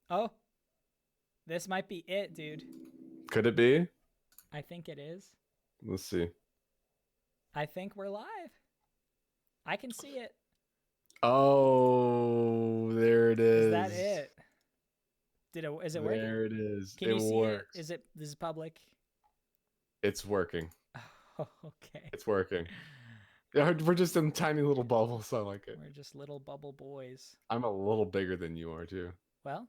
Oh, this might be it, dude. Could it be? I think it is. Let's see. I think we're live. I can see it. Oh, there it Is that is. it? Is it working? There it is. Can It you see it? works. This is public? It's working. Oh, okay. It's working. Yeah, we're just in tiny little bubbles. I like it. We're just little bubble boys. I'm a little bigger than you are too. Well,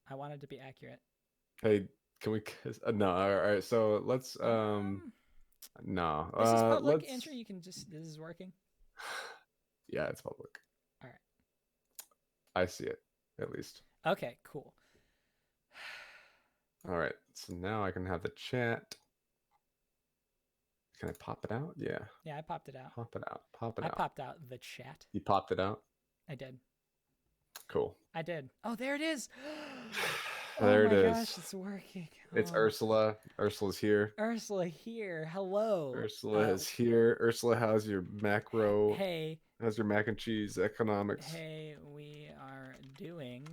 I wanted to be accurate. Hey, can we kiss? No, all right. So let's Um, no. this is public, Let's Andrew. You can just. This is working. yeah, it's public. All right. I see it at least. Okay. Cool. All right. So now I can have the chat. Can I pop it out? Yeah. Yeah, I popped it out. Pop it out. Pop it I out. popped out the chat. You popped it out? I did. Cool. I did. Oh, there it is. There it Oh my is. gosh, it's working. It's Oh. Ursula. Ursula's here. Ursula here. Hello. Ursula is here. Ursula has your macro. Hey. Has your mac and cheese economics. Hey, we are doing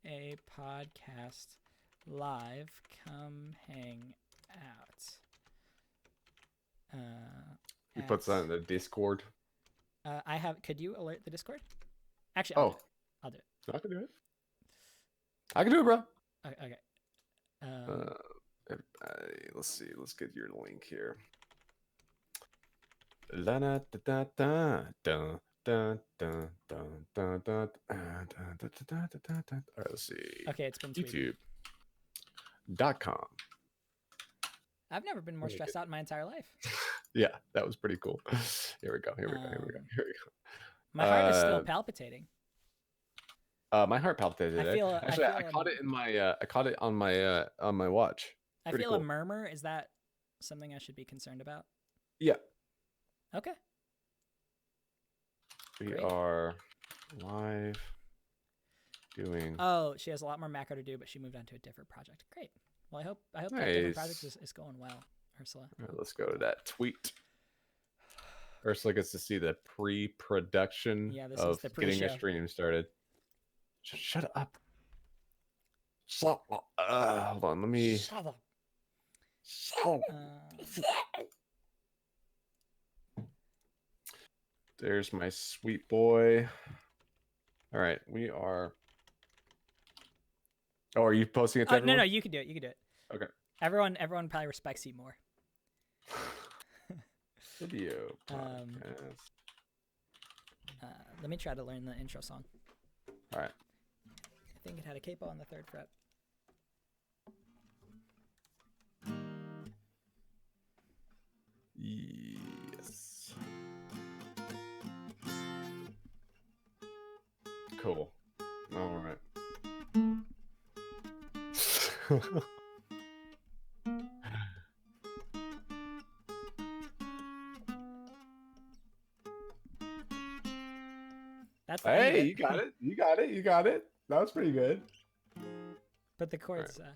a podcast live. Come hang out. He puts that in the Discord. I have. Could you alert the Discord? Actually, I'll do it. I can do it. I can do it, bro. Okay. Let's see. Let's get your link here. La da da da da da da da da da. All right, let's see. Okay, it's been tweeted. YouTube.com. I've never been more stressed out in my entire life. Yeah, that was pretty cool. Here we go. Here we go. My heart is still palpitating. My heart palpitated. I caught it in my. I caught it on my watch. I feel a murmur. Is that something I should be concerned about? Yeah. Okay. We are live doing. Oh, she has a lot more macro to do, but she moved on to a different project. Great. Well, I hope that different project is going well, Ursula. All right, let's go to that tweet. Ursula gets to see the pre-production of getting a stream started. Shut up. Shut up. Hold on. Let me. Shut up. There's my sweet boy. All right, we are. Oh, are you posting it to everyone? No, you can do it. You can do it. Okay. Everyone probably respects you more. Video. Let me try to learn the intro song. All right. I think it had a capo on the 3rd fret. Yes. Cool. All right. That's hey, you got it. You got it. You got it. That was pretty good. But the chords. Right.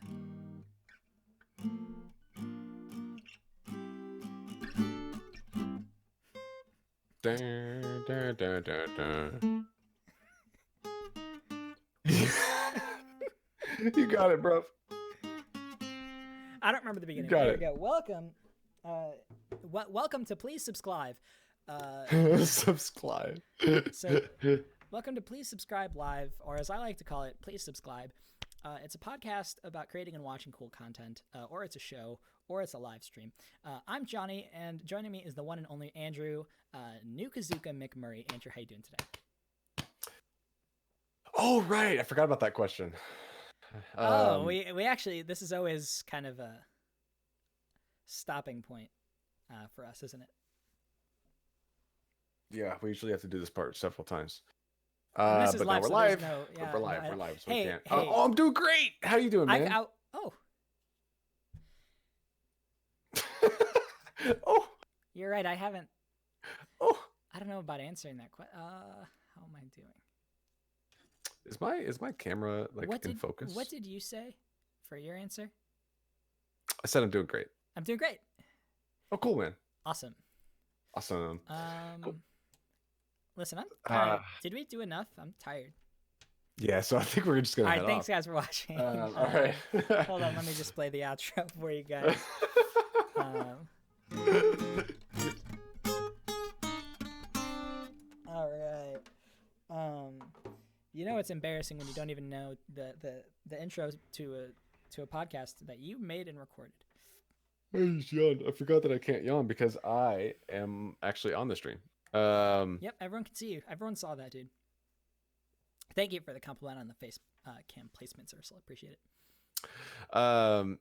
You got it, bro. I don't remember the beginning. There we go. Welcome. Welcome to Please Subscribe. SubscLIVE. So, welcome to Please Subscribe Live, or as I like to call it, Please Subscribe. It's a podcast about creating and watching cool content, or it's a show, or it's a live stream. I'm Johnny, and joining me is the one and only Andrew Nukazuka McMurray. Andrew, how you doing today? Oh, right. I forgot about that question. We actually, this is always kind of a stopping point for us, isn't it? Yeah, we usually have to do this part several times. But now we're live. We're live, so we can't. Oh, I'm doing great. How you doing, man? Oh. Oh. You're right. I haven't. Oh. I don't know about answering that question. How am I doing? Is my camera in focus? What did you say for your answer? I said I'm doing great. I'm doing great. Oh, cool, man. Awesome. Cool. Listen, I'm tired. Did we do enough? I'm tired. Yeah, so I think we're just gonna. All right, thanks guys for watching. All right. Hold on, let me just play the outro for you guys. All right. You know it's embarrassing when you don't even know the intro to a podcast that you made and recorded. I just yawned. I forgot that I can't yawn because I am actually on the stream. Yep, everyone can see you. Everyone saw that, dude. Thank you for the compliment on the face cam placements, Ursula. Appreciate it. How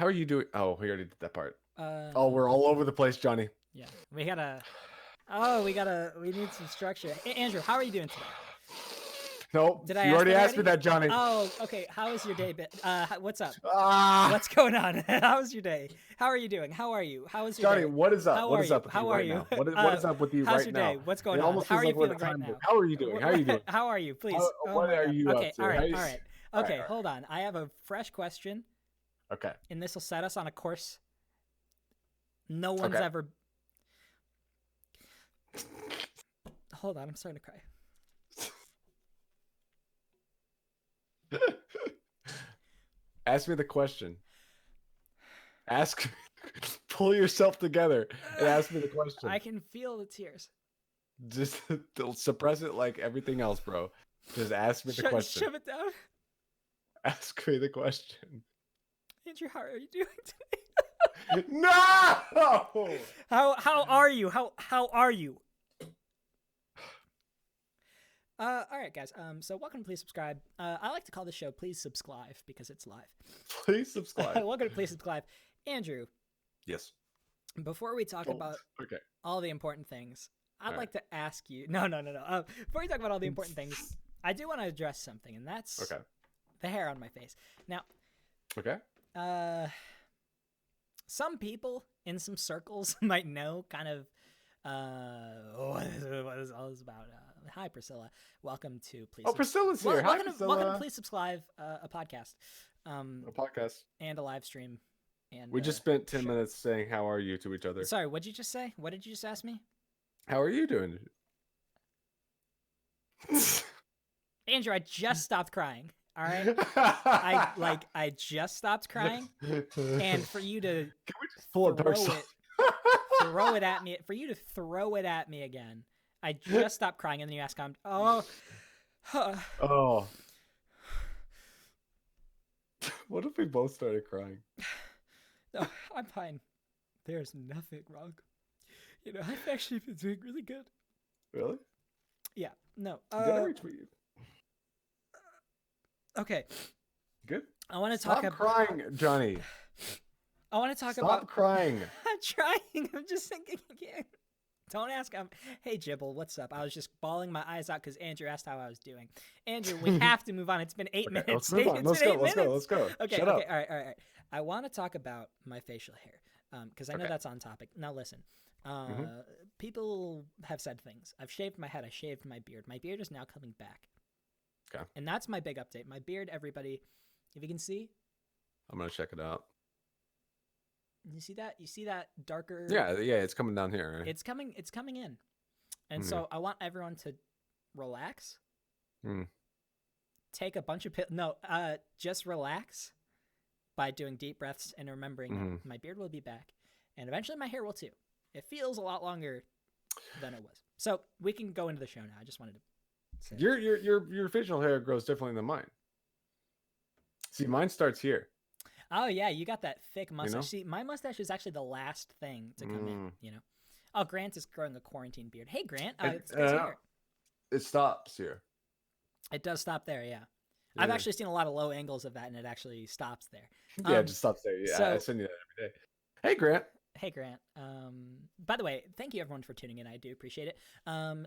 are you doing? Oh, we already did that part. We're all over the place, Johnny. Yeah, we need some structure. Hey, Andrew, how are you doing today? Nope. You already asked me that, Johnny. Oh, okay. How was your day? What's up? What's going on? How was your day? How are you doing? How are you? How was your Johnny, day? What is up? What is up? How are you? What is up with you right now? How's your day? What's going on? How are you feeling right now? How are you doing? How are you doing? How are you? Please. What are you up to? Okay. All right. Okay. Hold on. I have a fresh question. Okay. And this will set us on a course no one's ever. Hold on. I'm starting to cry. Ask me the question. Pull yourself together and ask me the question. I can feel the tears. Just suppress it like everything else, bro. Just ask me the question. Shove it down. Ask me the question. Andrew, how are you doing today? No! How are you? How are you? All right, guys. So welcome to Please Subscribe. I like to call this show Please SubscLIVE because it's live. Please subscribe. Welcome to Please Subscribe. Andrew. Yes. Before we talk about all the important things, I'd like to ask you. No. Before we talk about all the important things, I do want to address something, and that's the hair on my face. Now. Okay. Some people in some circles might know kind of what is all this about. Hi, Priscilla. Welcome to Please. Priscilla's here. Hi, Priscilla. Welcome to Please Subscribe, a podcast. A podcast. And a live stream. And we just spent 10 minutes saying how are you to each other. Sorry, what did you just say? What did you just ask me? How are you doing? Andrew, I just stopped crying. All right, I just stopped crying, and for you to throw it at me, again, I just stopped crying, and then you ask, What if we both started crying? No, I'm fine. There's nothing wrong. You know, I've actually been doing really good. Really? Yeah. No. Did I retweet you? Okay. Good. I want to talk about crying, Johnny. I want to talk about. Stop crying. I'm trying. I'm just thinking again. Don't ask. Hey, Jibble, what's up? I was just bawling my eyes out because Andrew asked how I was doing. Andrew, we have to move on. It's been 8 minutes. Let's move on. Let's go. Okay. Shut up. All right. I want to talk about my facial hair because I know that's on topic. Now listen. People have said things. I've shaved my head. I shaved my beard. My beard is now coming back. Okay. And that's my big update. My beard, everybody, if you can see. I'm going to check it out. You see that? You see that darker? Yeah, it's coming down here. Right? It's coming in. And so I want everyone to relax. Take a bunch of just relax by doing deep breaths and remembering my beard will be back. And eventually my hair will too. It feels a lot longer than it was. So we can go into the show now. I just wanted to say your facial hair grows differently than mine. See, mine starts here. Oh yeah, you got that thick mustache. You know? See, my mustache is actually the last thing to come in. You know. Oh, Grant is growing a quarantine beard. Hey, Grant. It's good to hear. It stops here. It does stop there. Yeah. I've actually seen a lot of low angles of that, and it actually stops there. Yeah, it just stops there. Yeah, I send you that every day. Hey, Grant. Hey, Grant. By the way, thank you everyone for tuning in. I do appreciate it.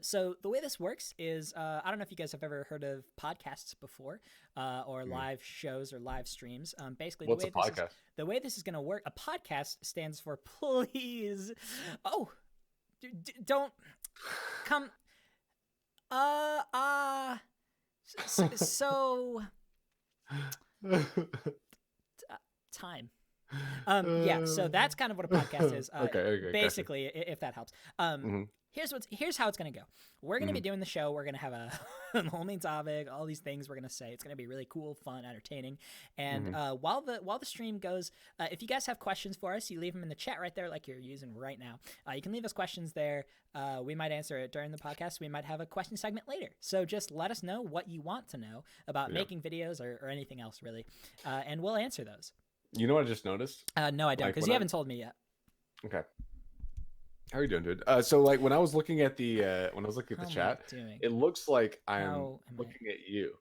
So the way this works is, I don't know if you guys have ever heard of podcasts before, or live shows or live streams. Basically, what's a podcast? The way this is going to work, a podcast stands for please. Oh, don't come. So time. Yeah, so that's kind of what a podcast is. Okay, basically, if that helps. Here's how it's gonna go. We're gonna be doing the show. We're gonna have a whole main topic, all these things we're gonna say. It's gonna be really cool, fun, entertaining. And while the stream goes, if you guys have questions for us, you leave them in the chat right there, like you're using right now. You can leave us questions there. We might answer it during the podcast. We might have a question segment later. So just let us know what you want to know about making videos or anything else really, and we'll answer those. You know what I just noticed? No, I don't, because you haven't told me yet. Okay. How are you doing, dude? So like when I was looking at the chat, it looks like I'm looking at you.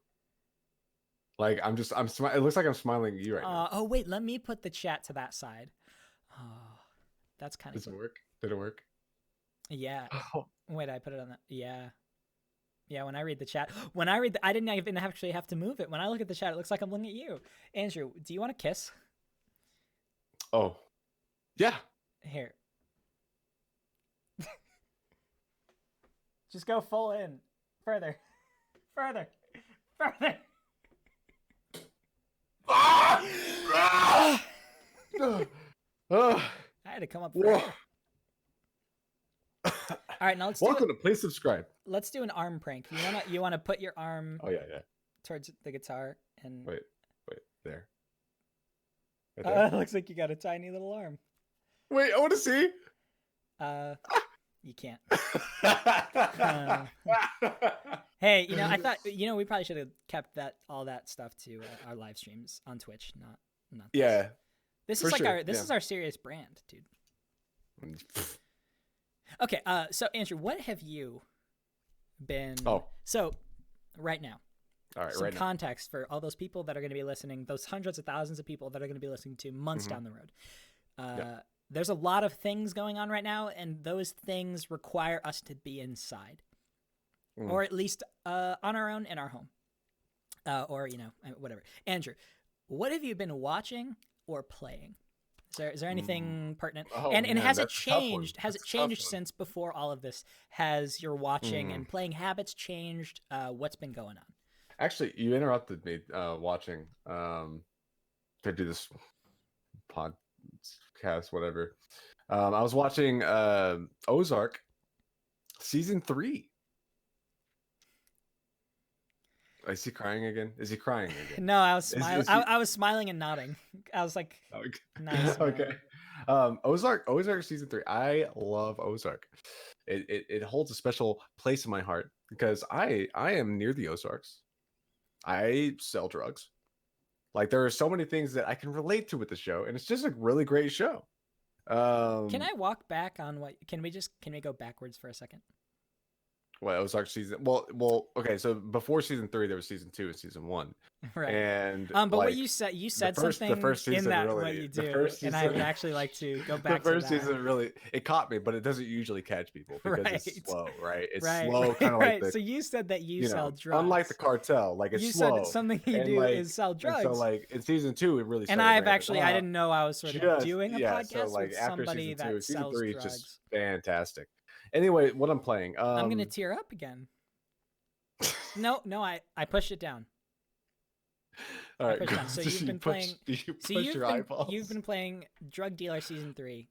Like I'm it looks like I'm smiling at you right now. Oh wait, let me put the chat to that side. Oh, that's kind of. Does it work? Did it work? Yeah. Oh. Wait, I put it on that. Yeah. Yeah, when I read the chat, I didn't even actually have to move it. When I look at the chat, it looks like I'm looking at you. Andrew, do you want to kiss? Oh, yeah. Here. Just go full in. Further. I had to come up further. All right, now let's Welcome to Please Subscribe. Let's do an arm prank. You wanna put your arm towards the guitar and wait there. Right looks like you got a tiny little arm. Wait, I want to see. You can't. Hey, I thought we probably should have kept all that stuff to our live streams on Twitch, not. Yeah. This is like this is our serious brand, dude. Okay, so Andrew, what have you been? So right now. All right, some context for all those people that are going to be listening, those hundreds of thousands of people that are going to be listening to months down the road. There's a lot of things going on right now, and those things require us to be inside, or at least on our own in our home, or whatever. Andrew, what have you been watching or playing? Is there anything pertinent? And has it changed? Has it changed since before all of this? Has your watching and playing habits changed? What's been going on? Actually, you interrupted me watching. To do this podcast, whatever. I was watching Ozark season 3. Is he crying again? Is he crying again? No, I was smiling. I was smiling and nodding. I was like, nice. Okay. Ozark season 3. I love Ozark. It holds a special place in my heart because I am near the Ozarks. I sell drugs. Like there are so many things that I can relate to with the show, and it's just a really great show. Can I walk back on what? Can we go backwards for a second? Well, Ozark season. Well. Okay. So before season 3, there was season 2 and season 1. Right. And but what you said something in that really, what you do, and I would actually like to go back. The first season really it caught me, but it doesn't usually catch people because it's slow, right? It's slow, kind of like. So you said that you sell drugs, unlike the cartel, like it's slow. You said something you do is sell drugs. So like in season 2, it really. And I didn't know I was sort of doing a podcast with somebody that sells drugs. Season 3 just fantastic. Anyway, what I'm playing. I'm gonna tear up again. No, I pushed it down. All right. So you've been playing. You've been playing Drug Dealer season 3.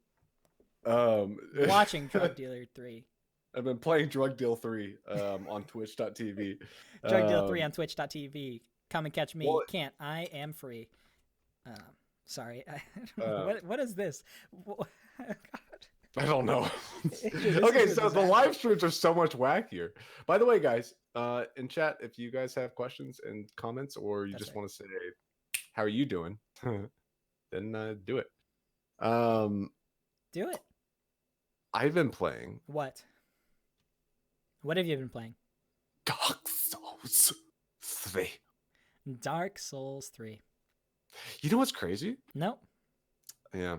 Watching Drug Dealer 3. I've been playing Drug Deal 3 on Twitch.tv. Drug Deal 3 on Twitch.tv. Come and catch me. Can't. I am free. Sorry. What is this? God. I don't know. Okay, so the live streams are so much wackier. By the way, guys, in chat, if you guys have questions and comments, or you want to say, "How are you doing?" then do it. Do it. I've been playing. What? What have you been playing? Dark Souls 3. Dark Souls 3. You know what's crazy? No. Yeah.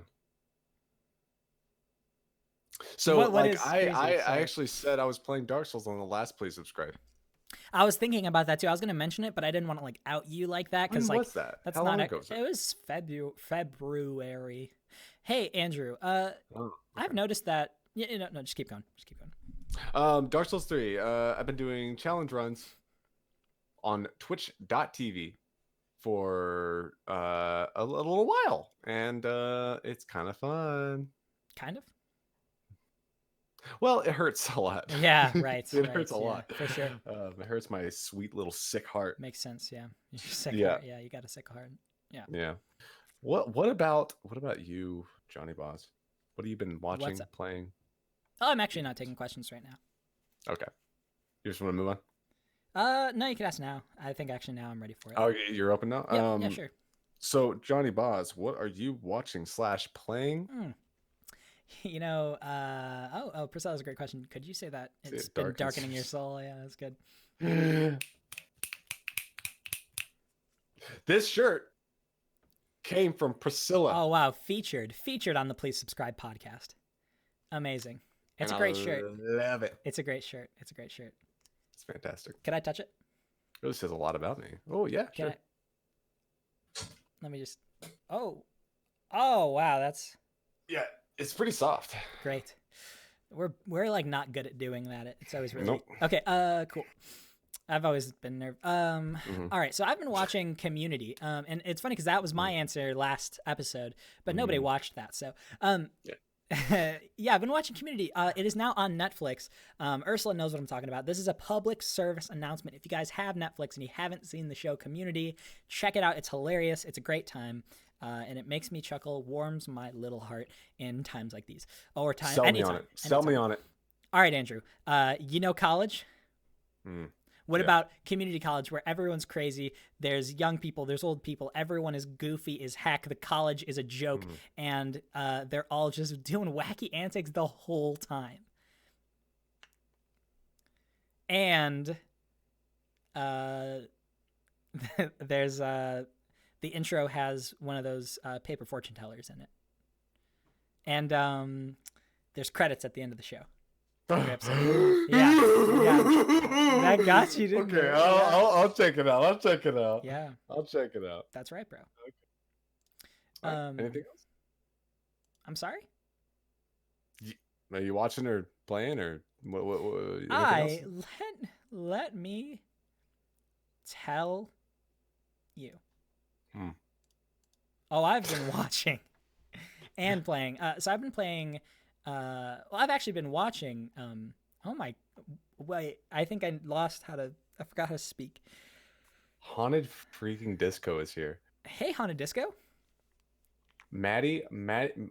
So I actually said I was playing Dark Souls on the last Please Subscribe. I was thinking about that too. I was going to mention it, but I didn't want to like out you like that because like that? That's How not long ago was it? It was February. Hey Andrew, I've noticed that. No, just keep going. Dark Souls 3. I've been doing challenge runs on Twitch.tv for a little while, and it's kind of fun. Kind of. Well, it hurts a lot. Yeah, right. It hurts a lot for sure. It hurts my sweet little sick heart. Makes sense. Yeah, sick heart. Yeah, you got a sick heart. Yeah. Yeah. What about you, Johnny Boz? What have you been watching, playing? Oh, I'm actually not taking questions right now. Okay. You just want to move on? No, you can ask now. I think actually now I'm ready for it. Oh, you're open now? Yeah, sure. So, Johnny Boz, what are you watching / playing? You know, Priscilla, that's a great question. Could you say that? It's been darkening your soul. Yeah, that's good. This shirt came from Priscilla. Oh, wow. Featured on the Please Subscribe podcast. Amazing. It's a great shirt. Love it. It's a great shirt. It's fantastic. Can I touch it? It really says a lot about me. Oh, yeah, sure. Let me just... Oh, wow. That's... Yeah, it's pretty soft. Great. We're like not good at doing that. It's always really... Nope. Okay, cool. I've always been nervous. All right, so I've been watching Community, and it's funny because that was my answer last episode, but nobody watched that. So, yeah, I've been watching Community. It is now on Netflix. Ursula knows what I'm talking about. This is a public service announcement. If you guys have Netflix and you haven't seen the show Community, check it out. It's hilarious. It's a great time. And it makes me chuckle, warms my little heart in times like these. Or time. Sell me on it. Sell me on it. All right, Andrew. You know college? What about community college where everyone's crazy? There's young people, there's old people. Everyone is goofy, is heck. The college is a joke, and they're all just doing wacky antics the whole time. And there's the intro has one of those paper fortune tellers in it, and there's credits at the end of the show. Yeah. That got you, didn't it? I'll check it out. Yeah. I'll check it out. That's right, bro. Okay. Anything else? I'm sorry? Are you watching or playing or what let me tell you. Oh, I've been watching and playing. So I've been playing... I've actually been watching, I think I forgot how to speak. Haunted freaking Disco is here. Hey, Haunted Disco. Maddie,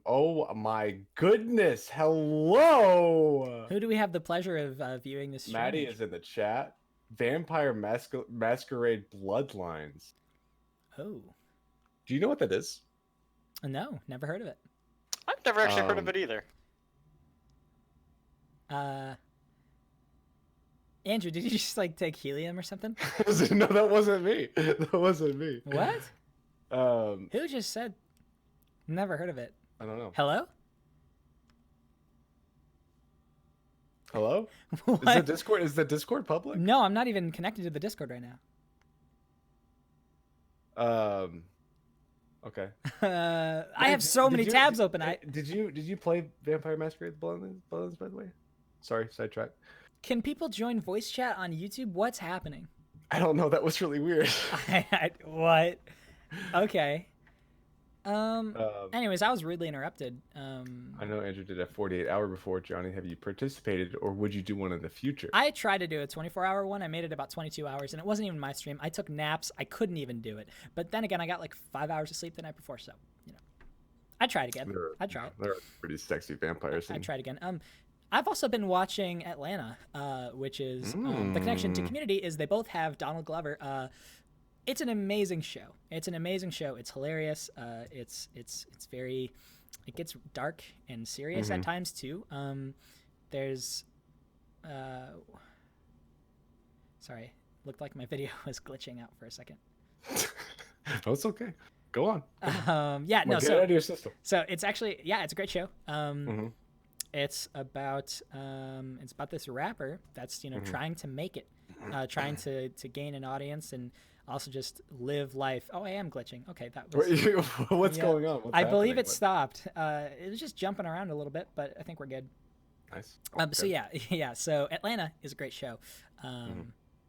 oh my goodness, hello! Who do we have the pleasure of viewing this stream? Maddie is in the chat. Vampire Masquerade Bloodlines. Oh. Do you know what that is? No, never heard of it. I've never actually heard of it either. Andrew, did you just like take helium or something? No, that wasn't me. What? Who just said? Never heard of it. I don't know. Hello? Hello? Is the Discord public? No, I'm not even connected to the Discord right now. Okay. I have so many tabs open. Did you play Vampire Masquerade Bloodlines, by the way? Sorry, sidetrack. Can people join voice chat on YouTube? What's happening? I don't know. That was really weird. What? Okay. Anyways, I was rudely interrupted. I know Andrew did a 48-hour before. Johnny, have you participated, or would you do one in the future? I tried to do a 24-hour one. I made it about 22 hours, and it wasn't even my stream. I took naps. I couldn't even do it. But then again, I got like 5 hours of sleep the night before, so I tried again. I tried. They're pretty sexy vampires. I tried again. I've also been watching Atlanta, which is the connection to Community is they both have Donald Glover. It's an amazing show. It's hilarious. It gets dark and serious at times too. There's, sorry, looked like my video was glitching out for a second. Oh, it's okay. Go on. Yeah, no. Get it out of your system. So it's actually, it's a great show. It's about this rapper that's trying to make it, trying to gain an audience and also just live life. Oh, I am glitching. Okay, that was... What's going on? I believe it stopped. It was just jumping around a little bit, but I think we're good. Nice. So yeah. So Atlanta is a great show,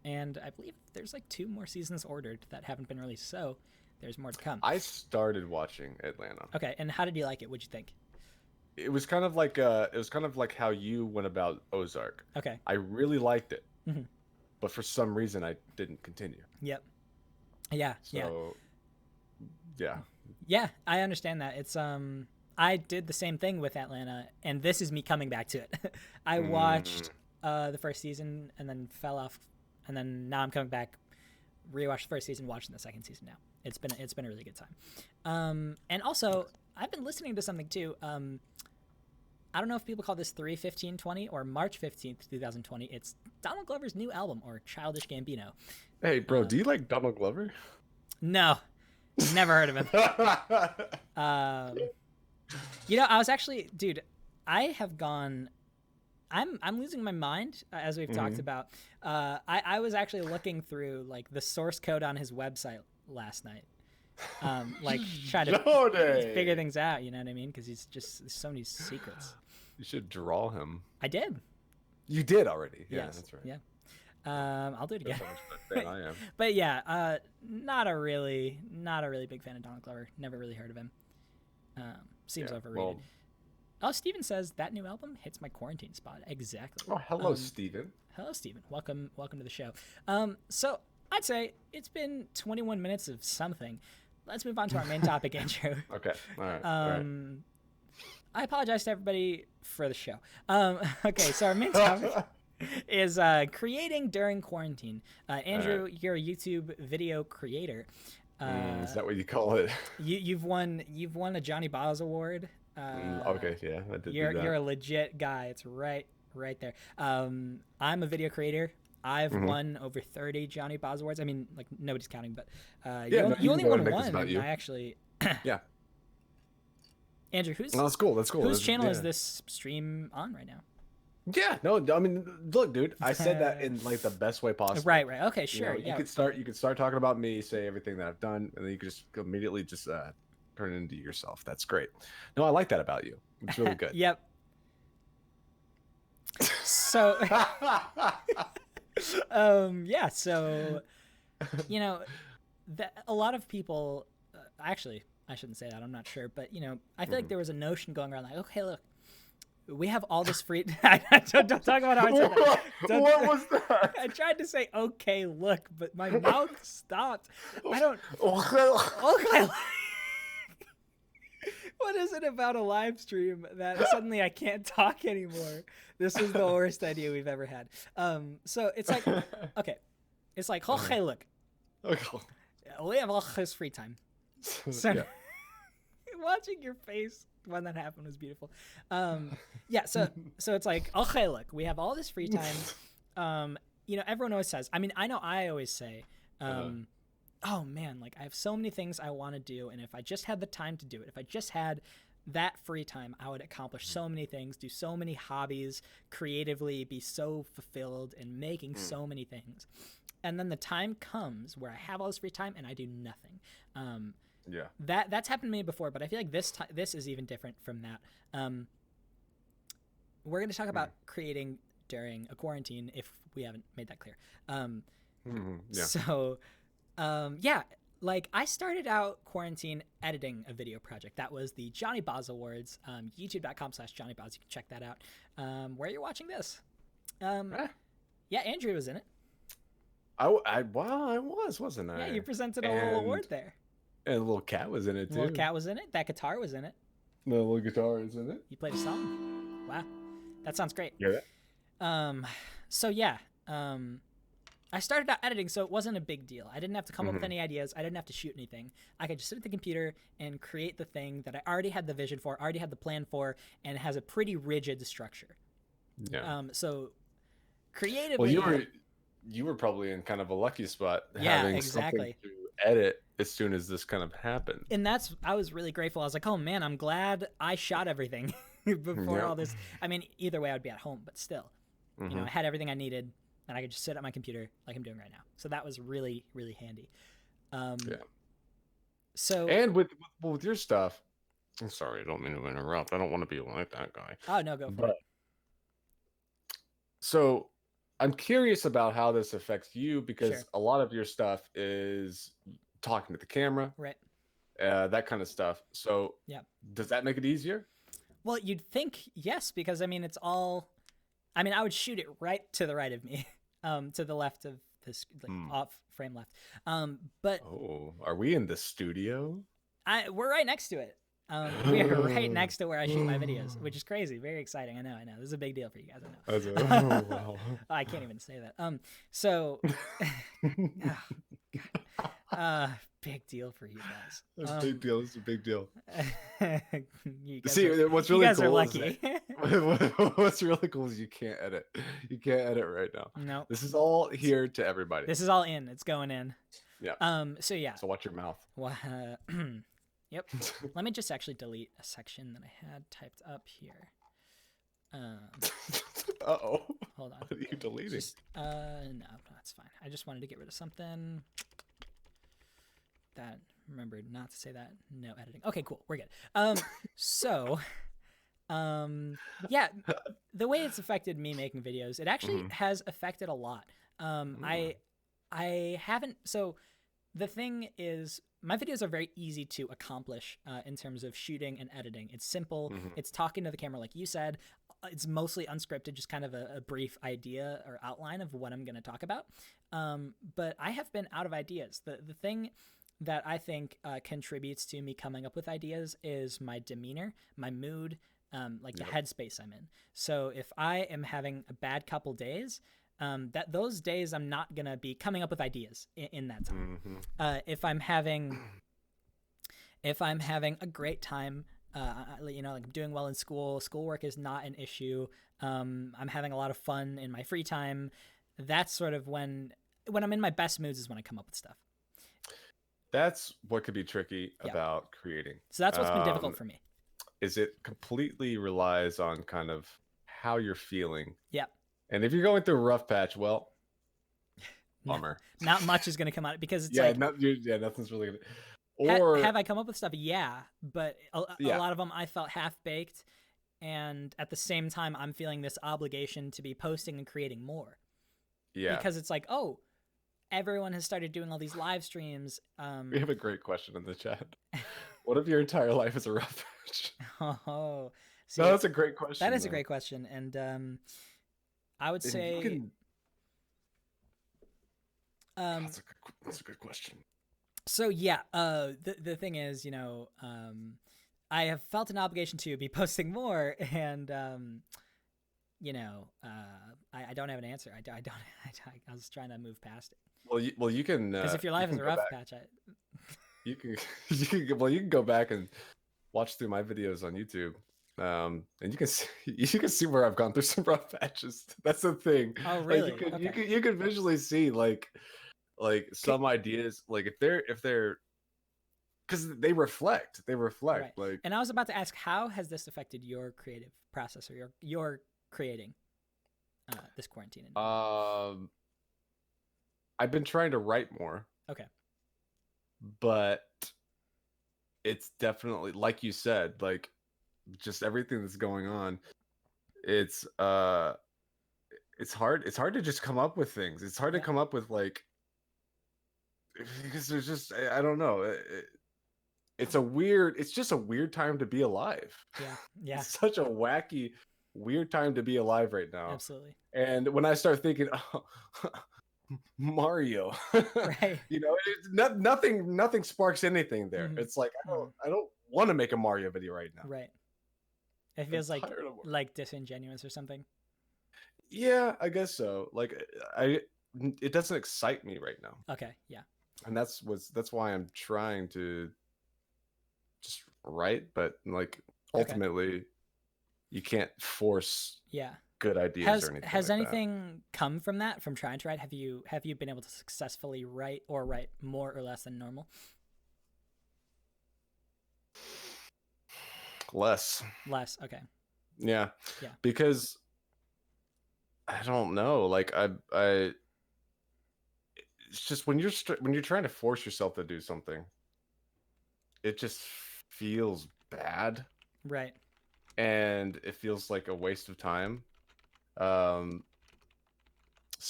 and I believe there's like 2 more seasons ordered that haven't been released. So there's more to come. I started watching Atlanta. Okay, and how did you like it? What'd you think? It was kind of like how you went about Ozark. Okay. I really liked it, mm-hmm. but for some reason I didn't continue. Yep. Yeah. Yeah, I understand that. It's I did the same thing with Atlanta, and this is me coming back to it. I watched the first season and then fell off, and then now I'm coming back, rewatched the first season, watching the second season now. It's been a really good time. And also I've been listening to something too. I don't know if people call this 3/15/20 or March 15th, 2020. It's Donald Glover's new album, or Childish Gambino. Hey, bro, do you like Donald Glover? No, never heard of him. I was actually, dude, I have gone. I'm losing my mind, as we've talked about. I was actually looking through like the source code on his website last night. Like try to figure things out, you know what I mean? Because there's so many secrets. You should draw him. I did. You did already. Yeah, yes. That's right. Yeah. I'll do it again. I am. But yeah, not a really big fan of Donald Glover. Never really heard of him. Seems overrated. Well, oh, Steven says that new album hits my quarantine spot. Exactly. Oh, hello, Steven. Hello, Steven. Welcome to the show. So I'd say it's been 21 minutes of something. Let's move on to our main topic, Andrew. Okay. All right. I apologize to everybody for the show. Okay, so our main topic is creating during quarantine. Andrew, you're a YouTube video creator. Is that what you call it? You've won a Johnny Boz Award. Okay, yeah, I did. You're a legit guy. It's right there. I'm a video creator. I've won over 30 Johnny Boz Awards. I mean, like, nobody's counting, but you only won one. I actually. Yeah. Andrew, who's? No, that's cool. Whose channel is this stream on right now? Yeah, no, I mean, look, dude, I said that in like the best way possible. Right. Okay, sure. You could start talking about me, say everything that I've done, and then you could just immediately just turn it into yourself. That's great. No, I like that about you. It's really good. Yep. So, yeah. So, a lot of people. Actually, I shouldn't say that. I'm not sure, but I feel like there was a notion going around like, okay, look. We have all this free. Don't talk about how I said that. What was that? I tried to say okay, look, but my mouth stopped. I don't. Okay. What is it about a live stream that suddenly I can't talk anymore? This is the worst idea we've ever had. So it's like, okay, it's like okay, look. Okay. We have all this free time. So watching your face when that happened was beautiful. So it's like, okay, look, we have all this free time. Everyone always says, I mean, I know I always say, oh man, like I have so many things I want to do, and if I just had the time to do it, if I just had that free time, I would accomplish so many things, do so many hobbies, creatively be so fulfilled and making so many things. And then the time comes where I have all this free time and I do nothing. Yeah, that's happened to me before, but I feel like this is even different from that. We're going to talk about creating during a quarantine, if we haven't made that clear. So, like I started out quarantine editing a video project. That was the Johnny Boz Awards. YouTube.com/Johnny Boz. You can check that out. Where you're watching this. Yeah, Andrew was in it. I was, wasn't I? Yeah, you presented a little award there. And a little cat was in it, too. The little cat was in it. That guitar was in it. The little guitar is in it. You played a song. Wow. That sounds great. Yeah. So, yeah. I started out editing, so it wasn't a big deal. I didn't have to come up with any ideas. I didn't have to shoot anything. I could just sit at the computer and create the thing that I already had the vision for, already had the plan for, and it has a pretty rigid structure. Yeah. So, creatively... Well, you were probably in kind of a lucky spot having something to edit as soon as this kind of happened. And I was really grateful. I was like, oh man, I'm glad I shot everything before all this. I mean, either way I would be at home, but still, I had everything I needed and I could just sit at my computer like I'm doing right now. So that was really, really handy. So, and with your stuff, I'm sorry, I don't mean to interrupt. I don't want to be like that guy. Oh no, go for it. So I'm curious about how this affects you, because a lot of your stuff is talking to the camera, right? That kind of stuff. So yeah, does that make it easier? Well, you'd think yes, because I mean it's all. I mean, I would shoot it right to the right of me, to the left of this, like, off frame left. But are we in the studio? We're right next to it. We are right next to where I shoot my videos, which is crazy. Very exciting. I know. This is a big deal for you guys. I know. Wow. I can't even say that. So, big deal for you guys. That's a big deal. It's a big deal. See, what's really cool are lucky. What's really cool is you can't edit. You can't edit right now. No. This is all here to everybody. This is all in. It's going in. Yeah. So yeah. So watch your mouth. Yep. Let me just actually delete a section that I had typed up here. Uh-oh. Hold on. What are you deleting? No, that's fine. I just wanted to get rid of something. That remembered not to say that. No editing. Okay, cool. We're good. So, yeah, the way it's affected me making videos, it actually has affected a lot. I haven't. So, the thing is, my videos are very easy to accomplish in terms of shooting and editing. It's simple. It's talking to the camera, like you said. It's mostly unscripted, just kind of a brief idea or outline of what I'm going to talk about. But I have been out of ideas. The thing that I think contributes to me coming up with ideas is my demeanor, my mood, like the headspace I'm in. So if I am having a bad couple days, those days I'm not gonna be coming up with ideas in that time. If I'm having a great time, like I'm doing well in schoolwork is not an issue. I'm having a lot of fun in my free time. That's sort of when I'm in my best moods is when I come up with stuff. That's what could be tricky about creating. So that's what's been difficult for me. Is it completely relies on kind of how you're feeling. Yeah. And if you're going through a rough patch, well, bummer. Not much is going to come out because it's nothing's really going to. Or have I come up with stuff? Yeah, but a lot of them I felt half-baked, and at the same time I'm feeling this obligation to be posting and creating more. Yeah. Because it's like, oh, everyone has started doing all these live streams. We have a great question in the chat. What if your entire life is a rough patch? Oh, see, no, that's a great question. That is a great question, and I would say that's a good question. So yeah, the thing is, I have felt an obligation to be posting more, and I don't have an answer. I was trying to move past it. Well, you can. Because if your life is a rough patch, you can go back and watch through my videos on YouTube, and you can see where I've gone through some rough patches. That's the thing. Oh, really? Like you can visually see like some ideas, like if they're because they reflect right. Like. And I was about to ask, how has this affected your creative process or your creating this quarantine? I've been trying to write more. Okay. But it's definitely, like you said, like just everything that's going on. It's hard to just come up with things. It's hard to come up with because there's just, I don't know. It's just a weird time to be alive. Yeah. It's such a wacky, weird time to be alive right now. Absolutely. And when I start thinking, Mario, right? nothing sparks anything there. It's like I don't want to make a Mario video right now. Right. It feels like disingenuous or something. Yeah, I guess so. Like it doesn't excite me right now. Okay. Yeah. And that's why I'm trying to just write, but like ultimately you can't force good ideas or anything. Has anything come from that, from trying to write? Have you been able to successfully write more or less than normal? Less. Okay. Yeah. Because I don't know, like I it's just when you're trying to force yourself to do something, it just feels bad. Right. And it feels like a waste of time. So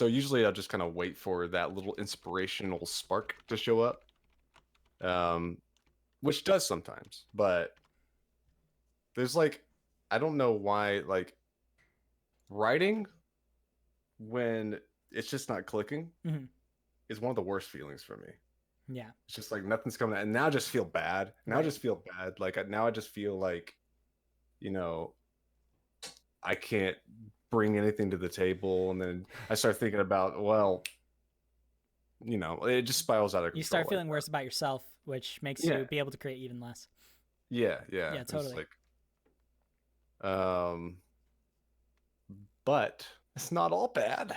usually I'll just kind of wait for that little inspirational spark to show up. which does sometimes, but there's like, I don't know why, like writing when it's just not clicking is one of the worst feelings for me. Yeah. It's just like nothing's coming out. And now I just feel bad. Now I just feel bad. Like now I just feel like, you know, I can't bring anything to the table. And then I start thinking about, well, you know, it just spirals out of control. You start feeling worse about yourself, which makes you be able to create even less. Yeah. Yeah, totally. It's like, but it's not all bad.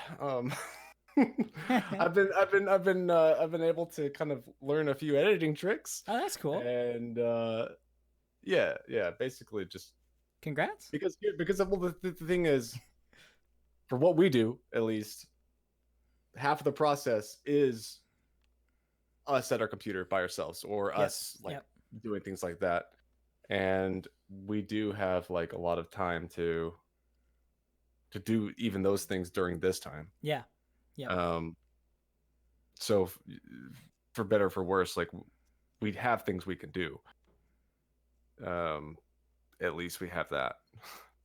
I've been able to kind of learn a few editing tricks. Oh, that's cool. And basically just congrats. Because well, the thing is, for what we do, at least, half of the process is us at our computer by ourselves, or us doing things like that. And we do have like a lot of time to do even those things during this time. Yeah. So for better or for worse, like we have things we can do. At least we have that.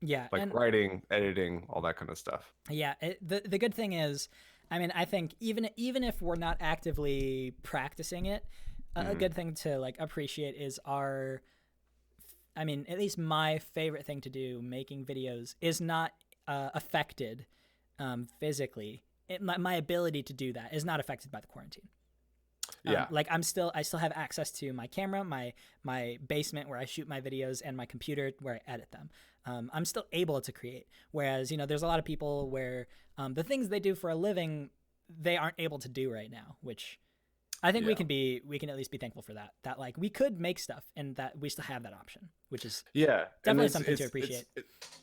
Yeah. Like writing, editing, all that kind of stuff. Yeah. The good thing is, I mean, I think even if we're not actively practicing it, a good thing to like appreciate is I mean, at least my favorite thing to do making videos is not affected physically. My ability to do that is not affected by the quarantine. Like I still have access to my camera, my basement where I shoot my videos, and my computer where I edit them. I'm still able to create. Whereas, you know, there's a lot of people where the things they do for a living, they aren't able to do right now, which I think we can at least be thankful for that. That like we could make stuff and that we still have that option, which is definitely something to appreciate.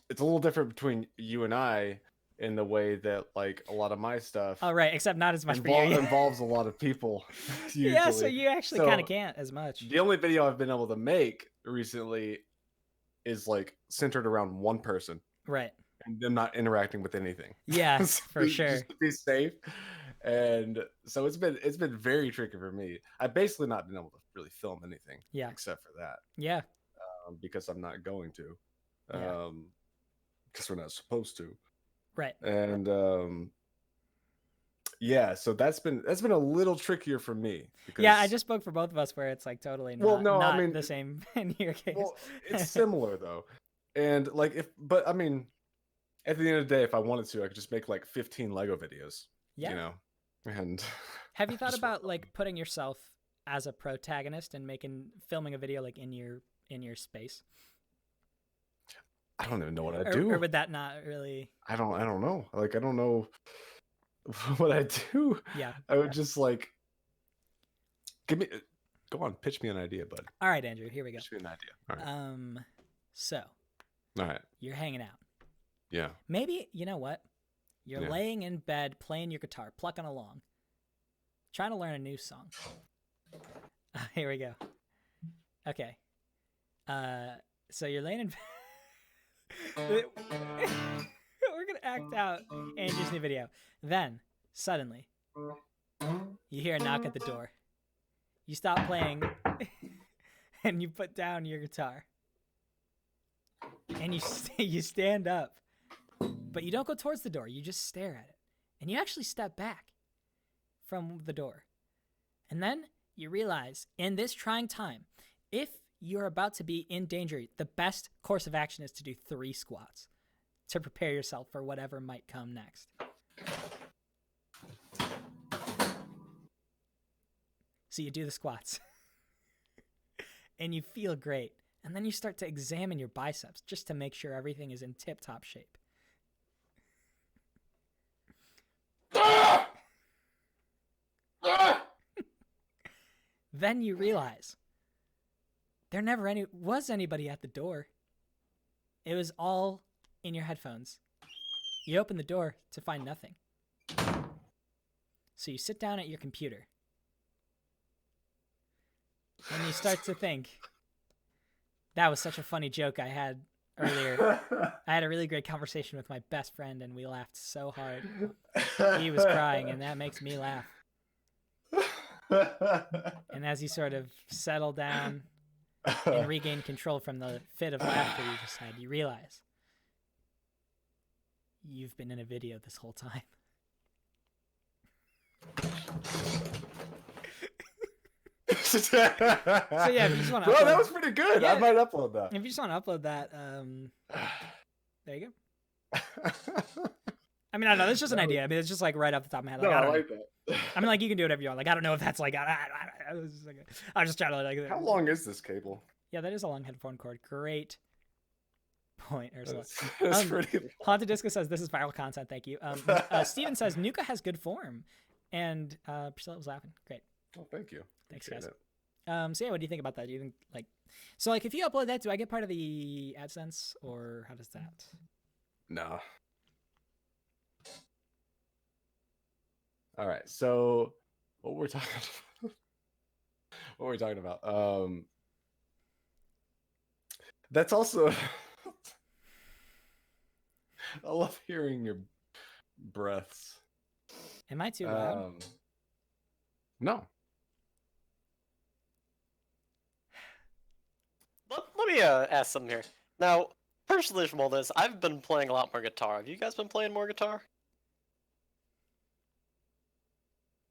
It's a little different between you and I in the way that like a lot of my stuff. Oh, right. Except not as much for you. Involves a lot of people. Usually. Yeah, so you actually kind of can't as much. The only video I've been able to make recently is like centered around one person. Right. And them not interacting with anything. Yeah, for sure. Just to be safe. And so it's been very tricky for me. I've basically not been able to really film anything. Yeah. Except for that. Yeah. Because I'm not going to. Because we're not supposed to. Right. And so that's been a little trickier for me. Because, I just spoke for both of us where it's like totally not the same in your case. Well, it's similar though. And like but I mean, at the end of the day, if I wanted to, I could just make like 15 Lego videos. Yeah. You know? And have you thought about like putting yourself as a protagonist and filming a video like in your space? I don't even know what I do. Or would that not really? I don't know. Like I don't know what I do. Yeah. I would just like go on, pitch me an idea, bud. All right, Andrew, here we go. Pitch me an idea. All right. So. All right. You're hanging out. Yeah. Maybe, you know what? You're laying in bed playing your guitar, plucking along, trying to learn a new song. Here we go. Okay. So you're laying in bed. We're going to act out Andrew's new video. Then, suddenly, you hear a knock at the door. You stop playing, and you put down your guitar. And you stand up. But you don't go towards the door. You just stare at it. And you actually step back from the door. And then you realize, in this trying time, if you're about to be in danger, the best course of action is to do 3 squats to prepare yourself for whatever might come next. So you do the squats. And you feel great. And then you start to examine your biceps just to make sure everything is in tip-top shape. Then you realize there never was anybody at the door. It was all in your headphones. You open the door to find nothing. So you sit down at your computer. And you start to think, that was such a funny joke I had earlier. I had a really great conversation with my best friend, and we laughed so hard. He was crying, and that makes me laugh. And as you sort of settle down and regain control from the fit of laughter you just had, you realize you've been in a video this whole time. So yeah, if you just want to Bro, that was pretty good. Yeah, I might upload that. If you just want to upload that, there you go. I mean, I don't know. That's just an idea. I mean, it's just like right off the top of my head. Like, I like that. I mean, like, you can do whatever you want. Like, I don't know if that's like, I was just trying to like. How long is this cable? Yeah, that is a long headphone cord. Great point, Ursula. That's pretty long. Haunted Disco says this is viral content. Thank you. Steven says Nuka has good form, and Priscilla was laughing. Great. Oh, thank you. Thanks, guys. So yeah, what do you think about that? Do you think like, so like if you upload that, do I get part of the AdSense or how does that? No. All right. So what we're talking about? That's also. I love hearing your breaths. Am I too loud? No. Let me ask something here. Now, personally from all this, I've been playing a lot more guitar. Have you guys been playing more guitar?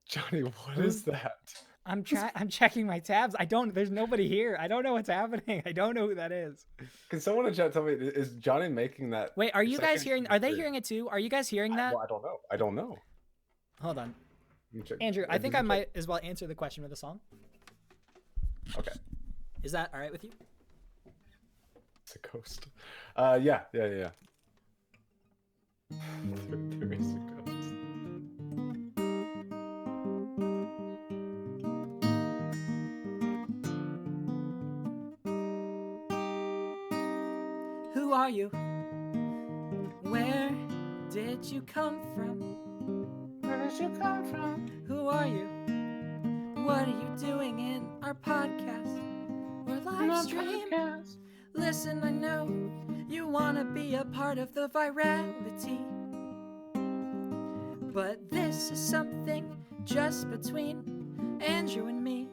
Johnny, what is that? I'm checking my tabs. There's nobody here. I don't know what's happening. I don't know who that is. Can someone in chat tell me, is Johnny making that? Wait, are you guys hearing? Are they hearing it too? Are you guys hearing that? Well, I don't know. Hold on. Andrew, I think I might as well answer the question with a song. Okay. Is that all right with you? It's a ghost. Yeah. There is a ghost. Who are you? Where did you come from? Where did you come from? Who are you? What are you doing in our podcast or live stream? Listen, I know you want to be a part of the virality, but this is something just between Andrew and me.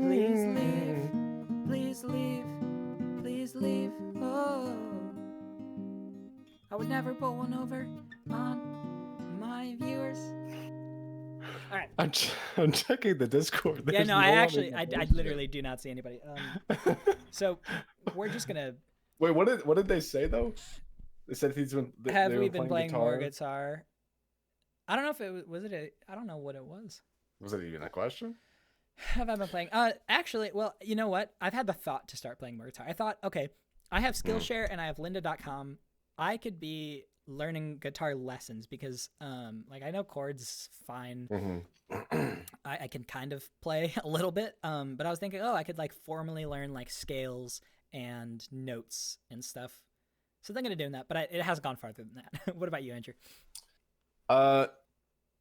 Please leave, please leave, please leave. Oh, I would never pull one over on my viewers. All right. I'm checking the Discord. There's I literally do not see anybody. So we're just gonna. Wait, what did they say though? They said he's been. Have we been playing more guitar? I don't know if it was it. I don't know what it was. Was it even a question? Have I been playing? Actually, well, you know what? I've had the thought to start playing more guitar. I thought, okay, I have Skillshare and I have lynda.com. I could be learning guitar lessons because like I know chords fine. I can kind of play a little bit, but I was thinking, I could like formally learn like scales and notes and stuff. So I'm gonna do that, but it hasn't gone farther than that. What about you, Andrew?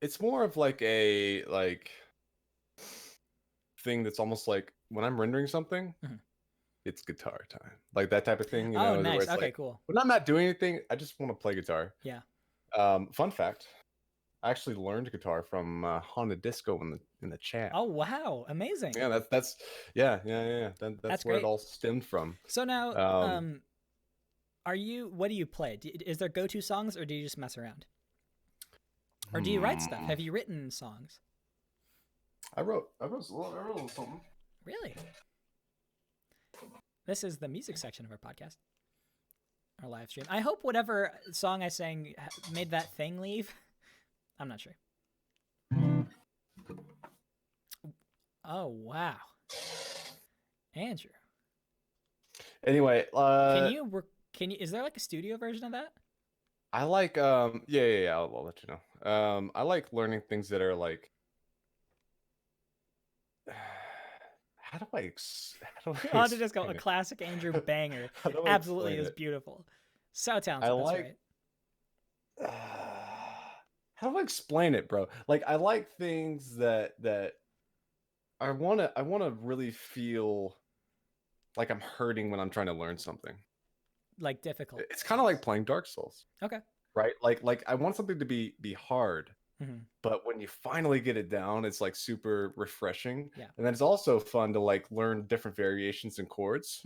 It's more of like a thing that's almost like when I'm rendering something, it's guitar time, like that type of thing. You know, nice. Okay, like, cool. When I'm not doing anything, I just want to play guitar. Yeah. Fun fact: I actually learned guitar from Haunted Disco in the chat. Oh wow, amazing. Yeah, that's yeah. That's where great. It all stemmed from. So now, what do you play? Is there go-to songs, or do you just mess around? Or do you write stuff? Have you written songs? I wrote something. Really? This is the music section of our podcast, our live stream. I hope whatever song I sang made that thing leave. I'm not sure. Oh, wow. Andrew. Anyway, can you, is there like a studio version of that? I like, I'll let you know. I like learning things that are like, how do I just go a classic Andrew banger. Absolutely is beautiful. So talented. That's right. How do I explain it, bro? Like I like things that I want to really feel like I'm hurting when I'm trying to learn something. Like difficult. It's kind of like playing Dark Souls. Okay. Right? Like I want something to be hard, but when you finally get it down, it's like super refreshing. Yeah. And then it's also fun to like learn different variations in chords,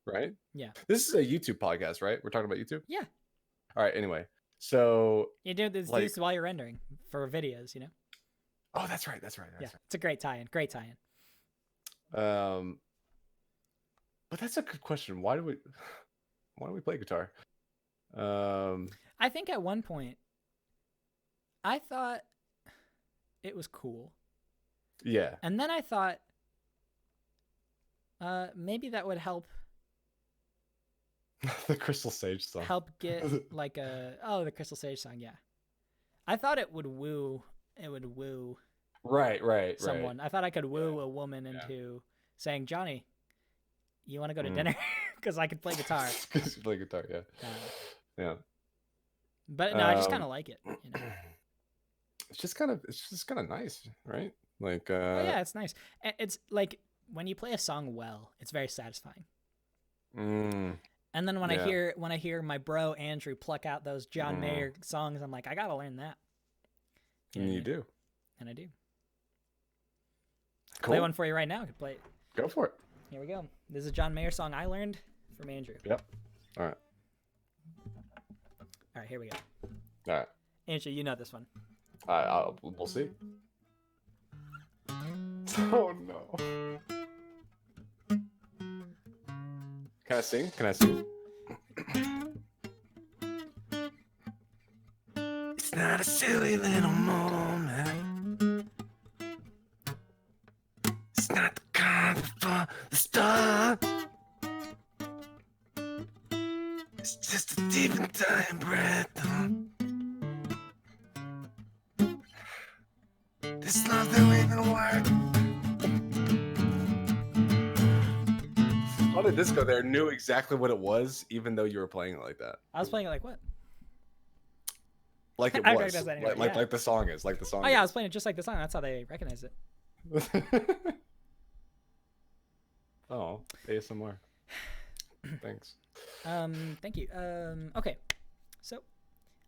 right? Yeah. This is a YouTube podcast, right? We're talking about YouTube? Yeah. All right, anyway. So you do this, like, while you're rendering for videos, you know? Oh, that's right. That's yeah. right. It's a great tie-in. Great tie-in. But that's a good question. Why do we play guitar? I think at one point I thought it was cool. Yeah. And then I thought maybe that would help the Crystal Sage song. Help get like the Crystal Sage song, yeah. I thought it would woo Right. someone. I thought I could woo a woman into saying, Johnny, you want to go to dinner? Because I could play guitar. Because you play guitar, yeah. Yeah. But no, I just kind of like it, you know. It's just kind of nice, right? Like well, yeah, it's nice. It's like when you play a song well, it's very satisfying. And then when I hear my bro Andrew pluck out those John Mayer songs, I'm like, I gotta learn that. You do. And I do. Cool. Play one for you right now. I could play it. Go for it. Here we go. This is a John Mayer song I learned from Andrew. Yep. All right. All right, here we go. All right. Andrew, you know this one. We'll see. Oh no. Can I sing? It's not a silly little moment. It's not the kind for the start. It's just a deep and dying breath. This love that we've been working. How did this go there? Knew exactly what it was, even though you were playing it like that. I was playing it like what? Like it was. Anyway, like the song is. Like the song. Oh yeah, I was playing it just like the song. That's how they recognize it. Oh, ASMR. Thanks. Thank you. Okay, so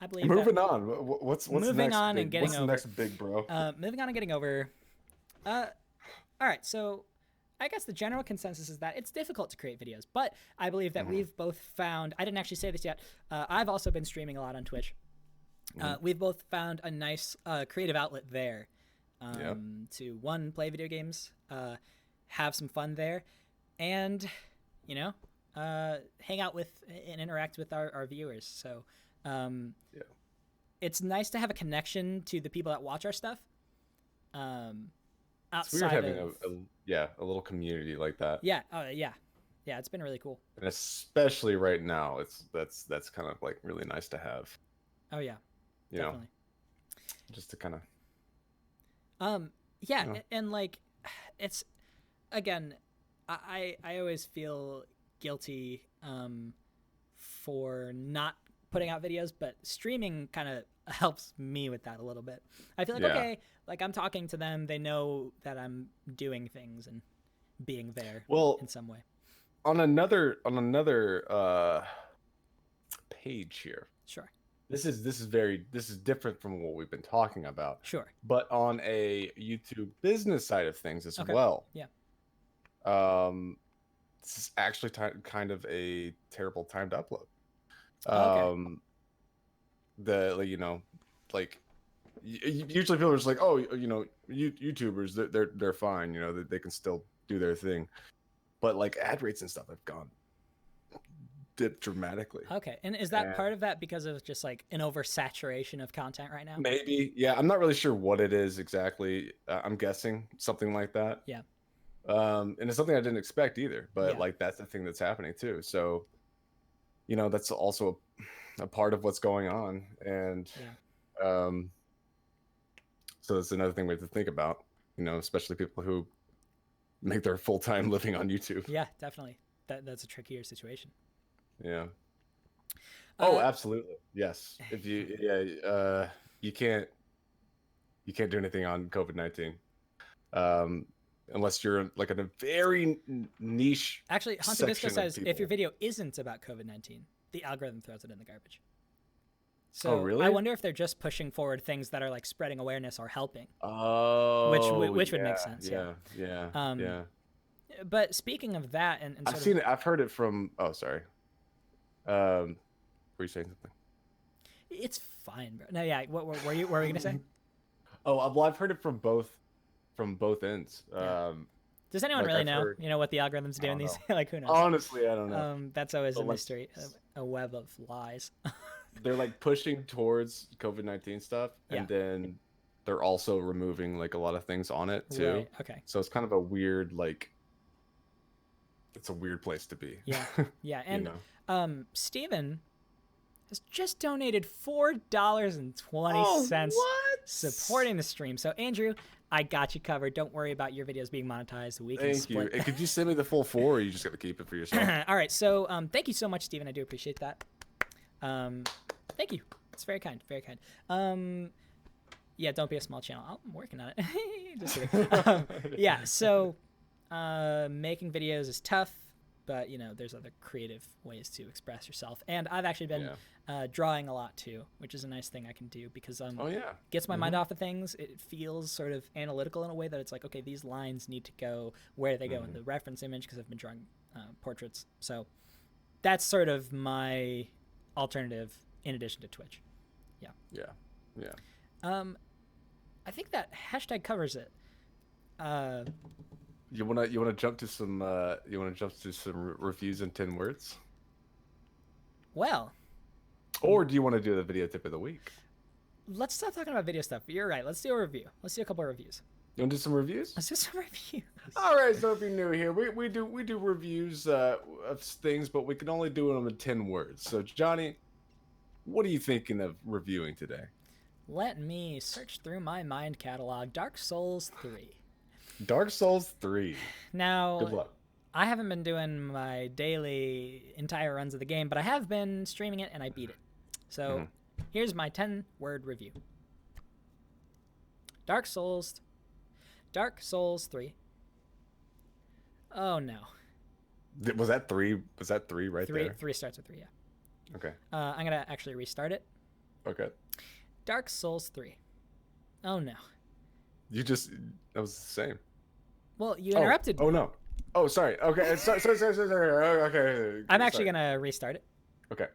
I believe moving on. What's moving next on big, and getting what's over. the next big bro? Moving on and getting over. All right, so I guess the general consensus is that it's difficult to create videos, but I believe that we've both found. I didn't actually say this yet. I've also been streaming a lot on Twitch. We've both found a nice creative outlet there to one, play video games, have some fun there, and hang out with and interact with our viewers. So it's nice to have a connection to the people that watch our stuff. It's weird having a little community like that. Yeah, it's been really cool. And especially right now, that's kind of like really nice to have. Oh yeah, definitely. Just to kind of. And like, it's again, I always feel guilty for not putting out videos, but streaming kind of helps me with that a little bit. I feel like okay, like I'm talking to them, they know that I'm doing things and being there in some way. On another page here. Sure. This is different from what we've been talking about. Sure. But on a YouTube business side of things as well. Yeah. This is actually kind of a terrible time to upload. Usually people are just like, oh, YouTubers, they're fine, they can still do their thing, but like ad rates and stuff have gone dip dramatically. Okay, and is that part of that because of just like an oversaturation of content right now? Maybe, yeah. I'm not really sure what it is exactly. I'm guessing something like that. Yeah. And it's something I didn't expect either, but like that's the thing that's happening too. So, that's also a part of what's going on, and so that's another thing we have to think about. Especially people who make their full-time living on YouTube. Yeah, definitely. That's a trickier situation. Yeah. Oh, absolutely. Yes. If you can't do anything on COVID-19. Unless you're like in a very niche. Actually, Haunted Disco says if your video isn't about COVID-19, the algorithm throws it in the garbage. So really? I wonder if they're just pushing forward things that are like spreading awareness or helping. Oh, which would make sense. Yeah. But speaking of that, and I've seen it. I've heard it from. Oh, sorry. Were you saying something? It's fine, bro. No, yeah. What were you gonna say? Oh, well, I've heard it from both ends. Yeah. Does anyone really know? You know what the algorithms do in these? Like, who knows? Honestly, I don't know. That's always a mystery, a web of lies. They're like pushing towards COVID-19 stuff, and then they're also removing like a lot of things on it too. Right. Okay. So it's kind of a weird, like, it's a weird place to be. Yeah. Yeah. And Steven has just donated $4.20 supporting the stream. So Andrew, I got you covered. Don't worry about your videos being monetized. We can split. Thank you. Could you send me the full 4, or you just got to keep it for yourself? All right. So thank you so much, Steven. I do appreciate that. Thank you. It's very kind. Very kind. Yeah, don't be a small channel. I'm working on it. Just kidding. Yeah, so making videos is tough, but there's other creative ways to express yourself. And I've actually been drawing a lot too, which is a nice thing I can do because gets my mind off of things. It feels sort of analytical in a way that it's like, okay, these lines need to go where they go in the reference image because I've been drawing portraits. So that's sort of my alternative in addition to Twitch. Yeah. I think that hashtag covers it. You wanna jump to some reviews in 10 words? Well, or do you want to do the video tip of the week? Let's stop talking about video stuff. You're right. Let's do a review. Let's do a couple of reviews. You want to do some reviews? Let's do some reviews. All right. So if you're new here, we do reviews of things, but we can only do them in 10 words. So Johnny, what are you thinking of reviewing today? Let me search through my mind catalog. Dark Souls 3. Dark Souls 3. Now, good luck. I haven't been doing my daily entire runs of the game, but I have been streaming it and I beat it. So here's my 10-word review. Dark Souls 3. Oh no. Was that 3? Was that 3 right there? 3 starts with 3, yeah. Okay. I'm going to actually restart it. Okay. Dark Souls 3. Oh no. That was the same. Well, you interrupted me. Oh no. Oh, sorry. Okay. Sorry. Okay. I'm actually going to restart it. Okay.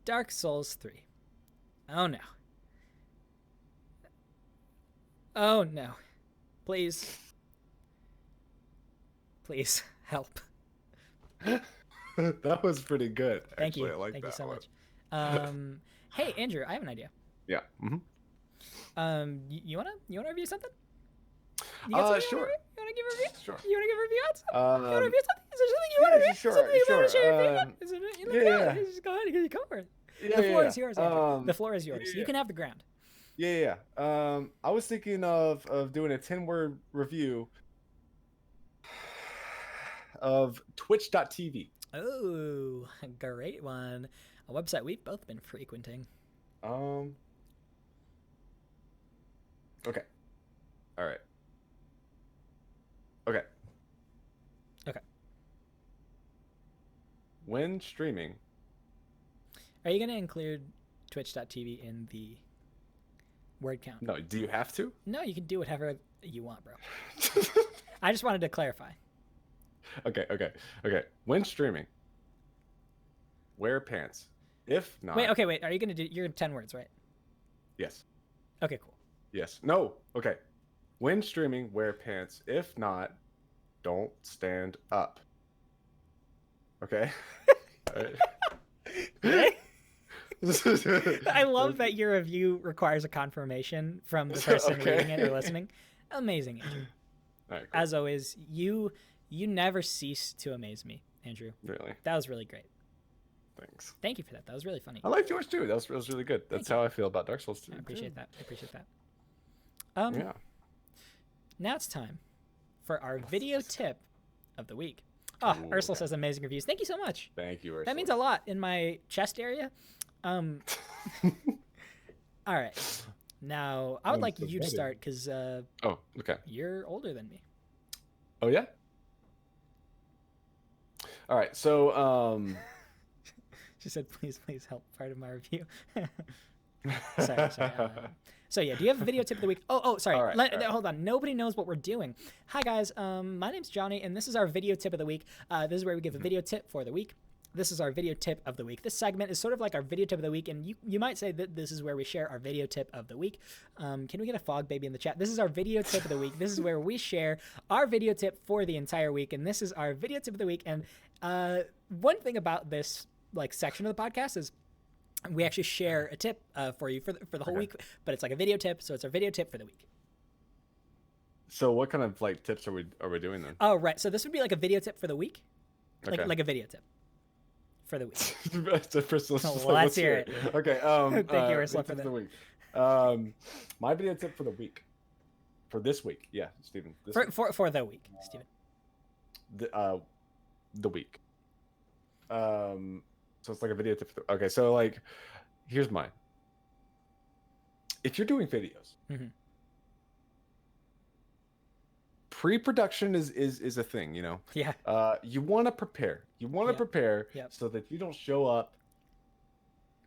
Dark Souls 3. Oh no. Oh no. Please. Please help. That was pretty good. Thank you. I like Thank that you so one. much. Hey Andrew, I have an idea. Yeah. You wanna review something? Sure. You wanna give a review? Sure. You wanna give a review on something? You wanna review something? Is there something you wanna review? Sure. Something you wanna share your opinion on? Is it? Yeah. Just go ahead and go for it. The floor is yours, Andrew. The floor is yours. You can have the ground. Yeah. I was thinking of doing a 10-word review of Twitch.tv. Oh, great one. A website we've both been frequenting. Okay. All right. Okay. When streaming. Are you going to include Twitch.tv in the word count? No, do you have to? No, you can do whatever you want, bro. I just wanted to clarify. Okay. When streaming, wear pants. If not... Wait. Are you going to do... You're 10 words, right? Yes. Okay, cool. Yes. No. Okay. When streaming, wear pants. If not, don't stand up. Okay? Okay. I love that your review requires a confirmation from the person reading it or listening. Amazing, Andrew. All right, cool. As always, you never cease to amaze me, Andrew. Really? That was really great. Thanks. Thank you for that. That was really funny. I liked yours too. That was really good. That's how I feel about Dark Souls 2. I appreciate that. Yeah. Now it's time for our video tip of the week. Oh, Ursula says amazing reviews. Thank you so much. Thank you, Ursula. That means a lot in my chest area. All right. Now, I would like you to start because okay. You're older than me. Oh, yeah? All right. So, She said, please help part of my review. sorry. So yeah, do you have a video tip of the week? Sorry. All right. Hold on. Nobody knows what we're doing. Hi guys. My name's Johnny, and this is our video tip of the week. This is where we give a video tip for the week. This is our video tip of the week. This segment is sort of like our video tip of the week, and you might say that this is where we share our video tip of the week. Can we get a fog baby in the chat? This is our video tip of the week. This is where we share our video tip for the entire week, and this is our video tip of the week. And one thing about this section of the podcast is we actually share a tip for you for the whole week, but it's like a video tip, so it's our video tip for the week. So what kind of tips are we doing then? Oh, right. So this would be like a video tip for the week, like a video tip for the week. Let's hear it. Okay. Thank you, Ursula, for the week. My video tip for the week, for this week, yeah, Steven. For the week, Steven. The week. So it's like a video tip. Okay, so here's mine. If you're doing videos, pre-production is a thing, you know. Yeah. You want to prepare. You want to prepare so that you don't show up.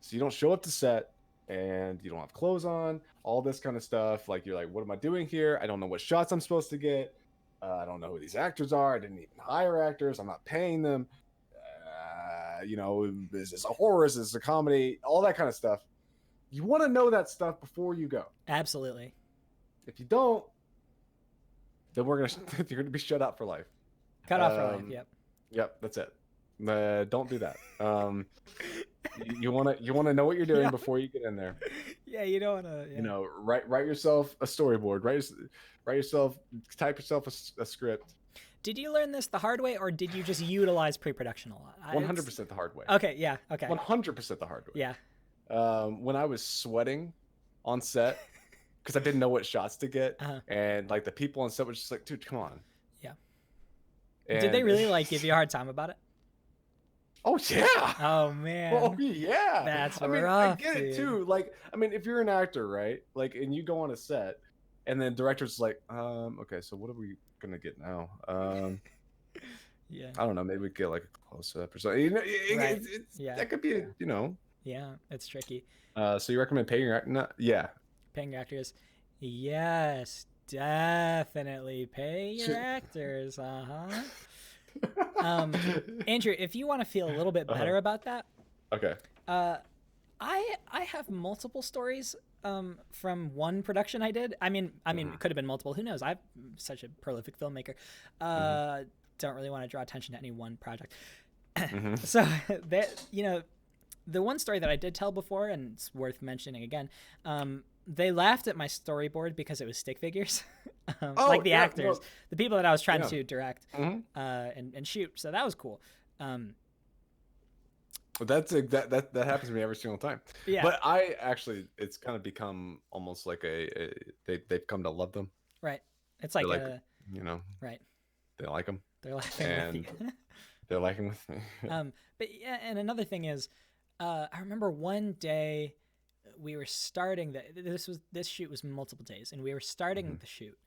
So you don't show up to set and you don't have clothes on. All this kind of stuff. You're like, what am I doing here? I don't know what shots I'm supposed to get. I don't know who these actors are. I didn't even hire actors. I'm not paying them. Is this a horror? Is this a comedy? All that kind of stuff. You want to know that stuff before you go. Absolutely. If you don't, then you're gonna be shut out for life. Cut off for life. Yep. Yep. That's it. Don't do that. You wanna know what you're doing before you get in there. Yeah, you don't wanna. Yeah. Write yourself a storyboard. Type yourself a script. Did you learn this the hard way, or did you just utilize pre-production a lot? 100% the hard way. Okay, yeah, okay. 100% the hard way. Yeah. When I was sweating on set, because I didn't know what shots to get, and the people on set were just like, dude, come on. Yeah. And did they really give you a hard time about it? Oh yeah. Oh man. Oh yeah. That's rough. I get it too. If you're an actor, right? And you go on a set, and then director's like, okay, so what are we gonna get now? Yeah. I don't know. Maybe we get a close up or something. Right. That could be Yeah, it's tricky. So you recommend paying your actor? Yeah. Paying your actors. Yes, definitely pay your actors. Andrew, if you want to feel a little bit better about that. Okay. I have multiple stories from one production I did. I mean, it could have been multiple. Who knows? I'm such a prolific filmmaker. Don't really want to draw attention to any one project. So the one story that I did tell before, and it's worth mentioning again, they laughed at my storyboard because it was stick figures. The actors, the people that I was trying to direct and shoot. So that was cool. That happens to me every single time. Yeah. But it's kind of become almost like they've come to love them. Right. It's right. They like them. They're laughing with you. They're laughing with me. But yeah, and another thing is, I remember one day we were starting this shoot was multiple days, and we were starting the shoot,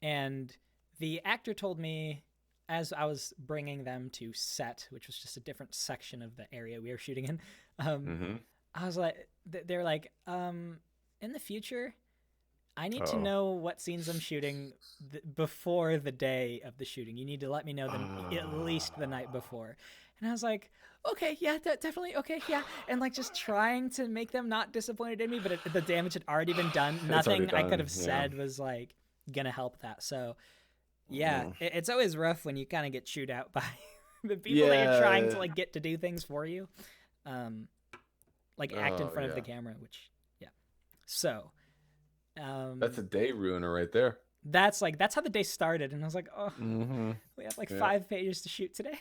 and the actor told me, as I was bringing them to set, which was just a different section of the area we were shooting in, I was like, they're like, in the future, I need to know what scenes I'm shooting before the day of the shooting. You need to let me know at least the night before. And I was like, okay, yeah, definitely, okay, yeah. And just trying to make them not disappointed in me, but the damage had already been done. Nothing I could have said was gonna help that. So yeah, it's always rough when you kind of get chewed out by the people that you're trying to get to do things for you, act in front of the camera, which so that's a day ruiner right there. That's how the day started, and I was like, we have 5 pages to shoot today.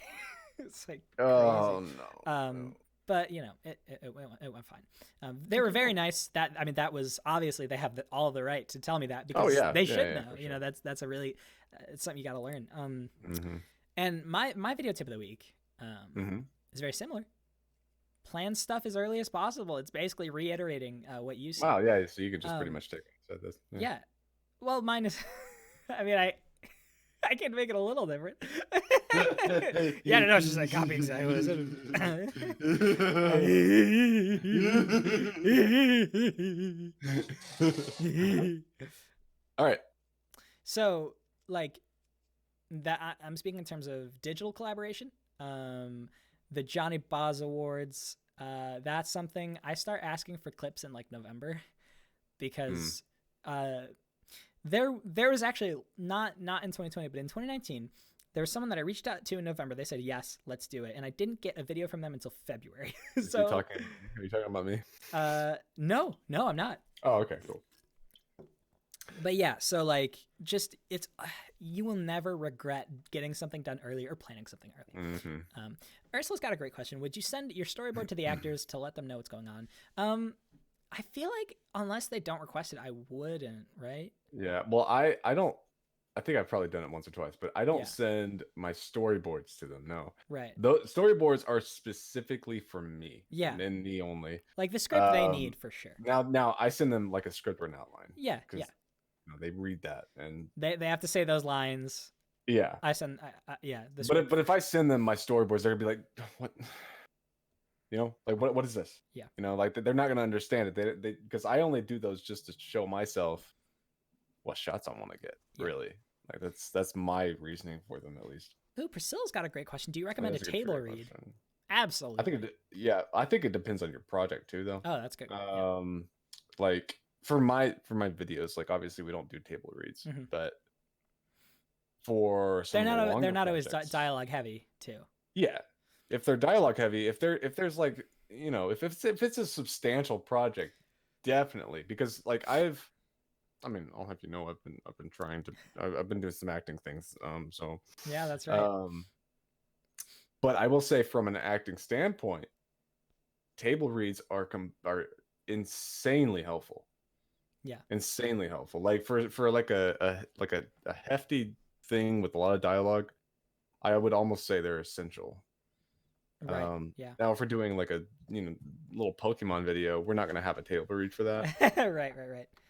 It's crazy. Oh no. But it went fine. They were very nice. That was obviously they have all the right to tell me that, because they should know. Sure. That's a really it's something you got to learn. And my video tip of the week is very similar. Plan stuff as early as possible. It's basically reiterating what you said. Wow, yeah. So you could just pretty much take it. So this, yeah. Well, mine is. I I can make it a little different. Yeah, no, it's just like copy exactly what it is. All right. So, like, that I'm speaking in terms of digital collaboration. The Johnny Boz Awards. That's something I start asking for clips in like November, because there was actually not in 2020, but in 2019, there was someone that I reached out to in November. They said yes, let's do it, and I didn't get a video from them until February. So are you talking about me? No, I'm not. Oh, okay, cool. But yeah, so like, just it's you will never regret getting something done early or planning something early. Mm-hmm. Ursula's got a great question. Would you send your storyboard to the actors to let them know what's going on? I feel like unless they don't request it, I wouldn't, right? Yeah. Well, I don't. I think I've probably done it once or twice, but I don't send my storyboards to them. No. Right. Those storyboards are specifically for me. Yeah. And me only. Like the script they need for sure. Now I send them like a script or an outline. Yeah. Yeah. You know, they read that and they have to say those lines. Yeah. I send. Yeah. But if I send them my storyboards, they're gonna be like, what? You know, like what is this? Yeah. You know, like they're not gonna understand it. They because I only do those just to show myself what shots I want to get. Yeah. Really, like that's my reasoning for them at least. Ooh, Priscilla's got a great question. Do you recommend a table read? Question. Absolutely. I think it depends on your project too, though. Oh, that's good. Like for my videos, like obviously we don't do table reads, but for some they're not always dialogue heavy too. Yeah. If they're dialogue heavy, if there's like, you know, if it's a substantial project, definitely, because like I'll have you know, I've been trying to, I've been doing some acting things, so yeah, that's right. But I will say from an acting standpoint, table reads are insanely helpful. Yeah, insanely helpful. Like for like a hefty thing with a lot of dialogue, I would almost say they're essential. Right. Yeah. Now, if we're doing like a little Pokemon video, we're not gonna have a table read for that. Right.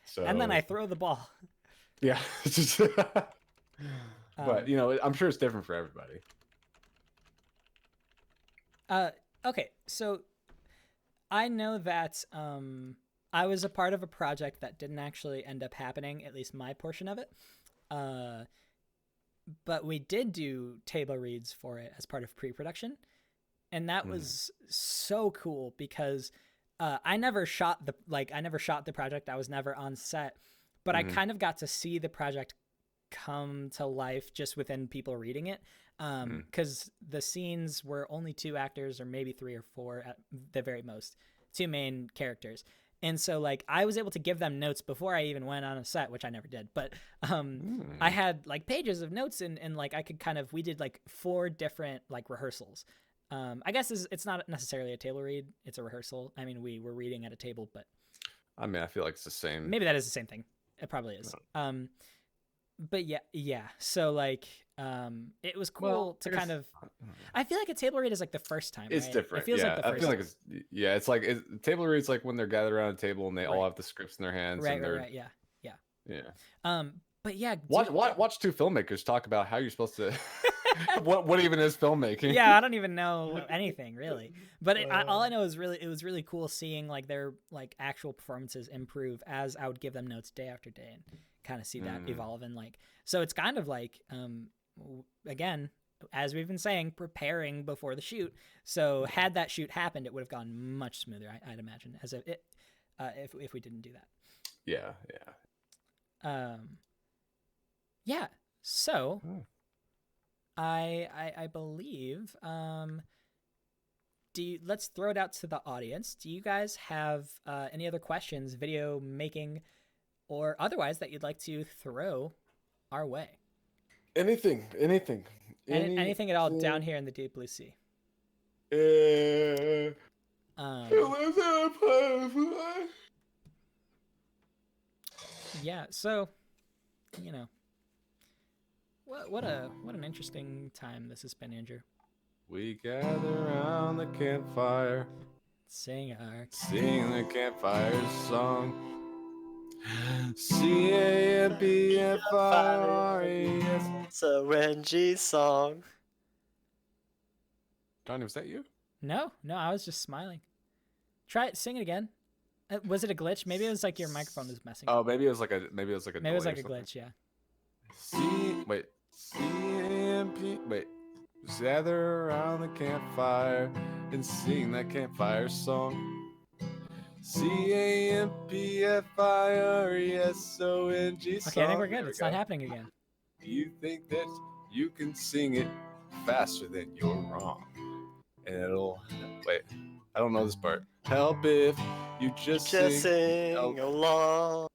So and then I throw the ball. Yeah. But you know, I'm sure it's different for everybody. Okay, so I know that I was a part of a project that didn't actually end up happening, at least my portion of it. But we did do table reads for it as part of pre-production. And that was so cool because I never shot the project. I was never on set, but I kind of got to see the project come to life just within people reading it. Because the scenes were only 2 actors or maybe 3 or 4 at the very most, 2 main characters. And so like I was able to give them notes before I even went on a set, which I never did. But I had like pages of notes and like I could we did like 4 different like rehearsals. I guess it's not necessarily a table read. It's a rehearsal. I mean, we were reading at a table, but I mean, I feel like it's the same. Maybe that is the same thing. It probably is. But yeah. So like, it was cool to kind of. I feel like a table read is like the first time. It's right? different. It feels like the first. I feel like it's like table reads like when they're gathered around a table and they all have the scripts in their hands. Right. Yeah. But yeah. Watch 2 filmmakers talk about how you're supposed to. what even is filmmaking? Yeah, I don't even know anything really. But all I know is it was really cool seeing like their like actual performances improve as I would give them notes day after day and kind of see that evolve. And like, so it's kind of like, again, as we've been saying, preparing before the shoot. So had that shoot happened, it would have gone much smoother, I'd imagine, as if we didn't do that. Yeah. Yeah. So I believe let's throw it out to the audience. Do you guys have any other questions, video making or otherwise, that you'd like to throw our way? Anything at all down here in the deep blue sea. Yeah, so you know, what an interesting time this has been, Andrew. We gather around the campfire, sing the campfire song. C-A-M-P-F-I-R-E-S-O-N-G song. Johnny, was that you? No, I was just smiling. Sing it again. Was it a glitch? Maybe it was like your microphone was messing. Oh, maybe it was like a glitch. Yeah. C-A-M-P. Wait. Gather around the campfire and sing that campfire song. C-A-M-P-F-I-R-E-S-O-N-G song. Okay, I think we're good. It's not happening again. You think that you can sing it faster than you're wrong. And it'll... Wait. I don't know this part. Help if you just sing along.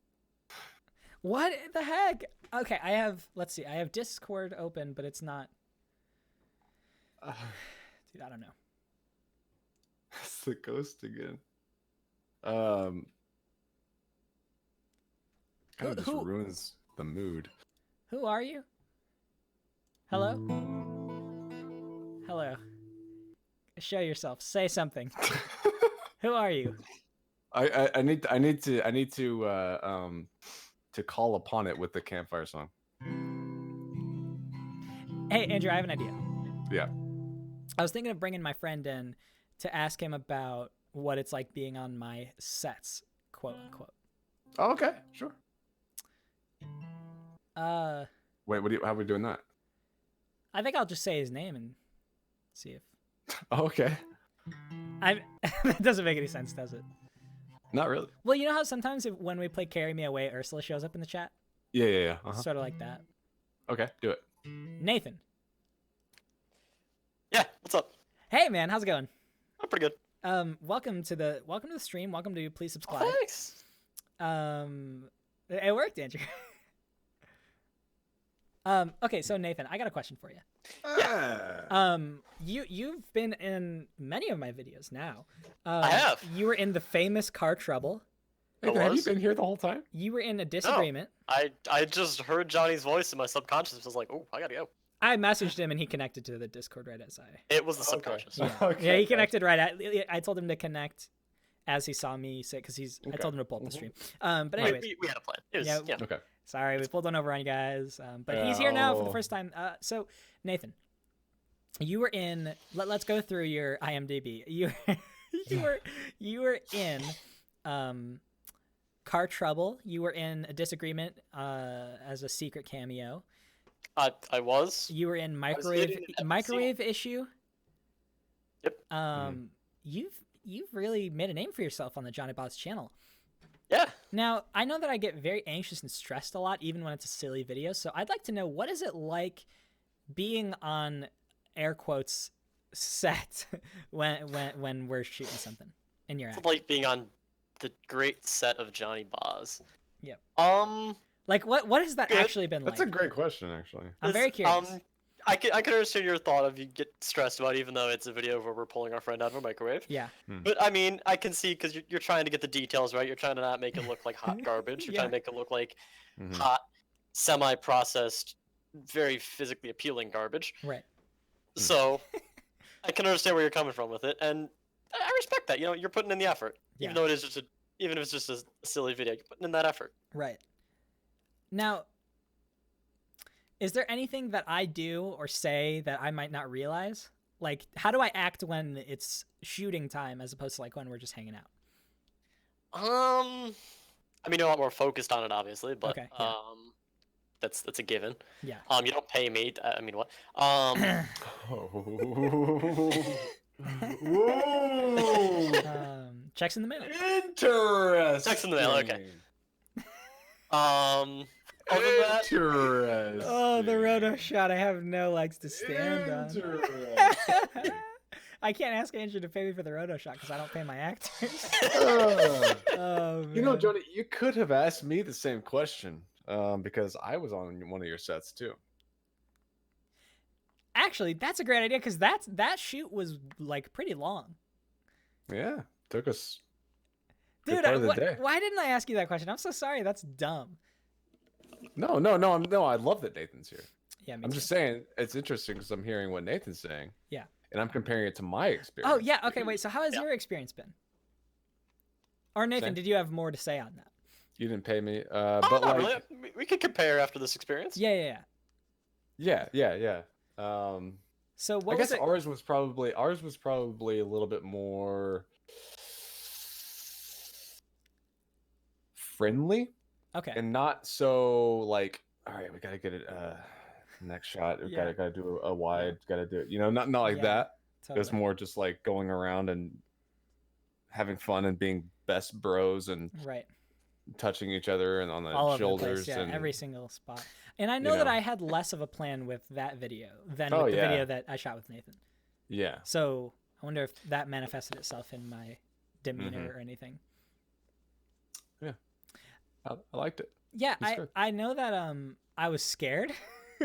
What the heck? Okay, let's see. I have Discord open, but it's not... Dude, I don't know. It's the ghost again. Kind of just ruins the mood. Who are you? Hello? Hello. Show yourself. Say something. Who are you? I need to call upon it with the campfire song. Hey, Andrew, I have an idea. Yeah. I was thinking of bringing my friend in to ask him about what it's like being on my sets, quote unquote. Oh, okay, sure. Wait, how are we doing that? I think I'll just say his name and see if. Oh, okay. That doesn't make any sense, does it? Not really. Well, you know how sometimes when we play Carry Me Away, Ursula shows up in the chat? Yeah. Sort of like that. Okay, do it. Nathan. Yeah, what's up? Hey, man, how's it going? I'm pretty good. Welcome to the stream. Welcome to Please Subscribe. Oh, thanks. It worked, Andrew. Okay, so Nathan, I got a question for you. Yeah. You've been in many of my videos now. I have. You were in the famous Car Trouble. Wait, have you been here the whole time? You were in a disagreement. No, I just heard Johnny's voice in my subconscious. Was like, oh, I gotta go. I messaged him and he connected to the Discord right as It was the subconscious. Yeah, yeah, he connected right at. I told him to connect as he saw me say because I told him to pull up the stream. But anyways, we had a plan. It was, yeah. Okay. Sorry, we pulled one over on you guys. But he's here now for the first time. So Nathan, you were in. Let's go through your IMDb. You were in Car Trouble. You were in a disagreement as a secret cameo. I was. You were in microwave issue. Yep. You've really made a name for yourself on the Johnny Bots channel. Yeah. Now, I know that I get very anxious and stressed a lot, even when it's a silly video. So I'd like to know, what is it like being on air quotes set when we're shooting something in your act? It's like being on the great set of Johnny Boz. Yep. Like what has that actually been like? That's a great question, actually. I'm very curious. I can understand your thought of you get stressed about, even though it's a video where we're pulling our friend out of a microwave. Yeah. But I mean, I can see, because you're trying to get the details right. You're trying to not make it look like hot garbage. You're trying to make it look like hot, semi-processed, very physically appealing garbage. Right. So I can understand where you're coming from with it, and I respect that. You know, you're putting in the effort, even though even if it's just a silly video, you're putting in that effort. Right. Now, is there anything that I do or say that I might not realize? Like, how do I act when it's shooting time as opposed to like when we're just hanging out? I mean, you're a lot more focused on it, obviously, but okay, yeah. That's a given. Yeah. You don't pay me. I mean, what? Checks in the mail. Interesting. Checks in the mail. Okay. Other than that, oh, the roto shot. I have no legs to stand on. I can't ask Andrew to pay me for the roto shot because I don't pay my actors. Oh, you know, Johnny, you could have asked me the same question because I was on one of your sets too. Actually, that's a great idea because that shoot was like pretty long. Yeah, took us. Dude, why didn't I ask you that question? I'm so sorry. That's dumb. No. I love that Nathan's here. Yeah, I'm just saying it's interesting because I'm hearing what Nathan's saying. Yeah. And I'm comparing it to my experience. Oh yeah. Okay. Wait. So how has your experience been? Or Nathan, did you have more to say on that? You didn't pay me. But like, really. We could compare after this experience. Yeah. So what I guess ours was probably a little bit more friendly. Okay. And not so like, all right, we gotta get it next shot. We gotta do a wide, gotta do it. You know, not like that. Totally. It was more just like going around and having fun and being best bros and touching each other and on the all shoulders. And every single spot. And I know that I had less of a plan with that video than with the video that I shot with Nathan. Yeah. So I wonder if that manifested itself in my demeanor or anything. Yeah. I liked it. Yeah, I know that I was scared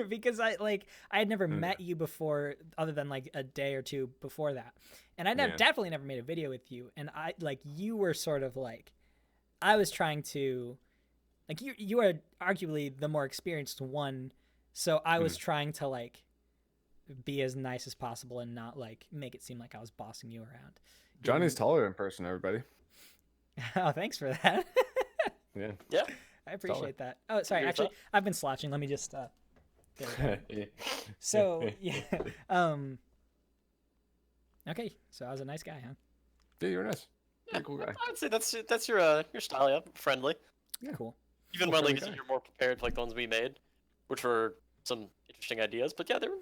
because I had never met you before other than like a day or two before that. And I definitely never made a video with you, and you were sort of like I was trying to like you are arguably the more experienced one, so I was trying to like be as nice as possible and not like make it seem like I was bossing you around. Johnny's taller in person, everybody. Oh, thanks for that. Yeah. I appreciate that. Oh, sorry. Actually, I've been slouching. Let me just. So yeah. Okay, so I was a nice guy, huh? Yeah, you're nice. You're a cool guy. I would say that's your style. Yeah, friendly. Yeah, cool. Even when like you're more prepared for like the ones we made, which were some interesting ideas, but yeah, they were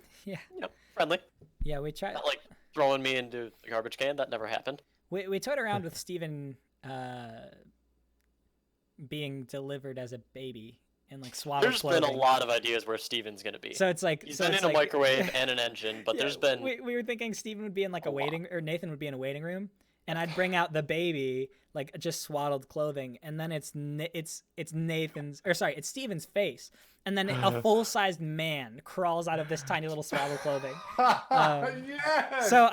friendly. Yeah, we tried. Not like throwing me into a garbage can. That never happened. We toyed around with Steven being delivered as a baby and like swaddled clothing. There's been a lot of ideas where Steven's gonna be. So it's like he's been in a microwave and an engine, but there's been. We were thinking Steven would be in like a waiting, or Nathan would be in a waiting room, and I'd bring out the baby like just swaddled clothing, and then it's Steven's face, and then a full-sized man crawls out of this tiny little swaddled clothing. Yes, so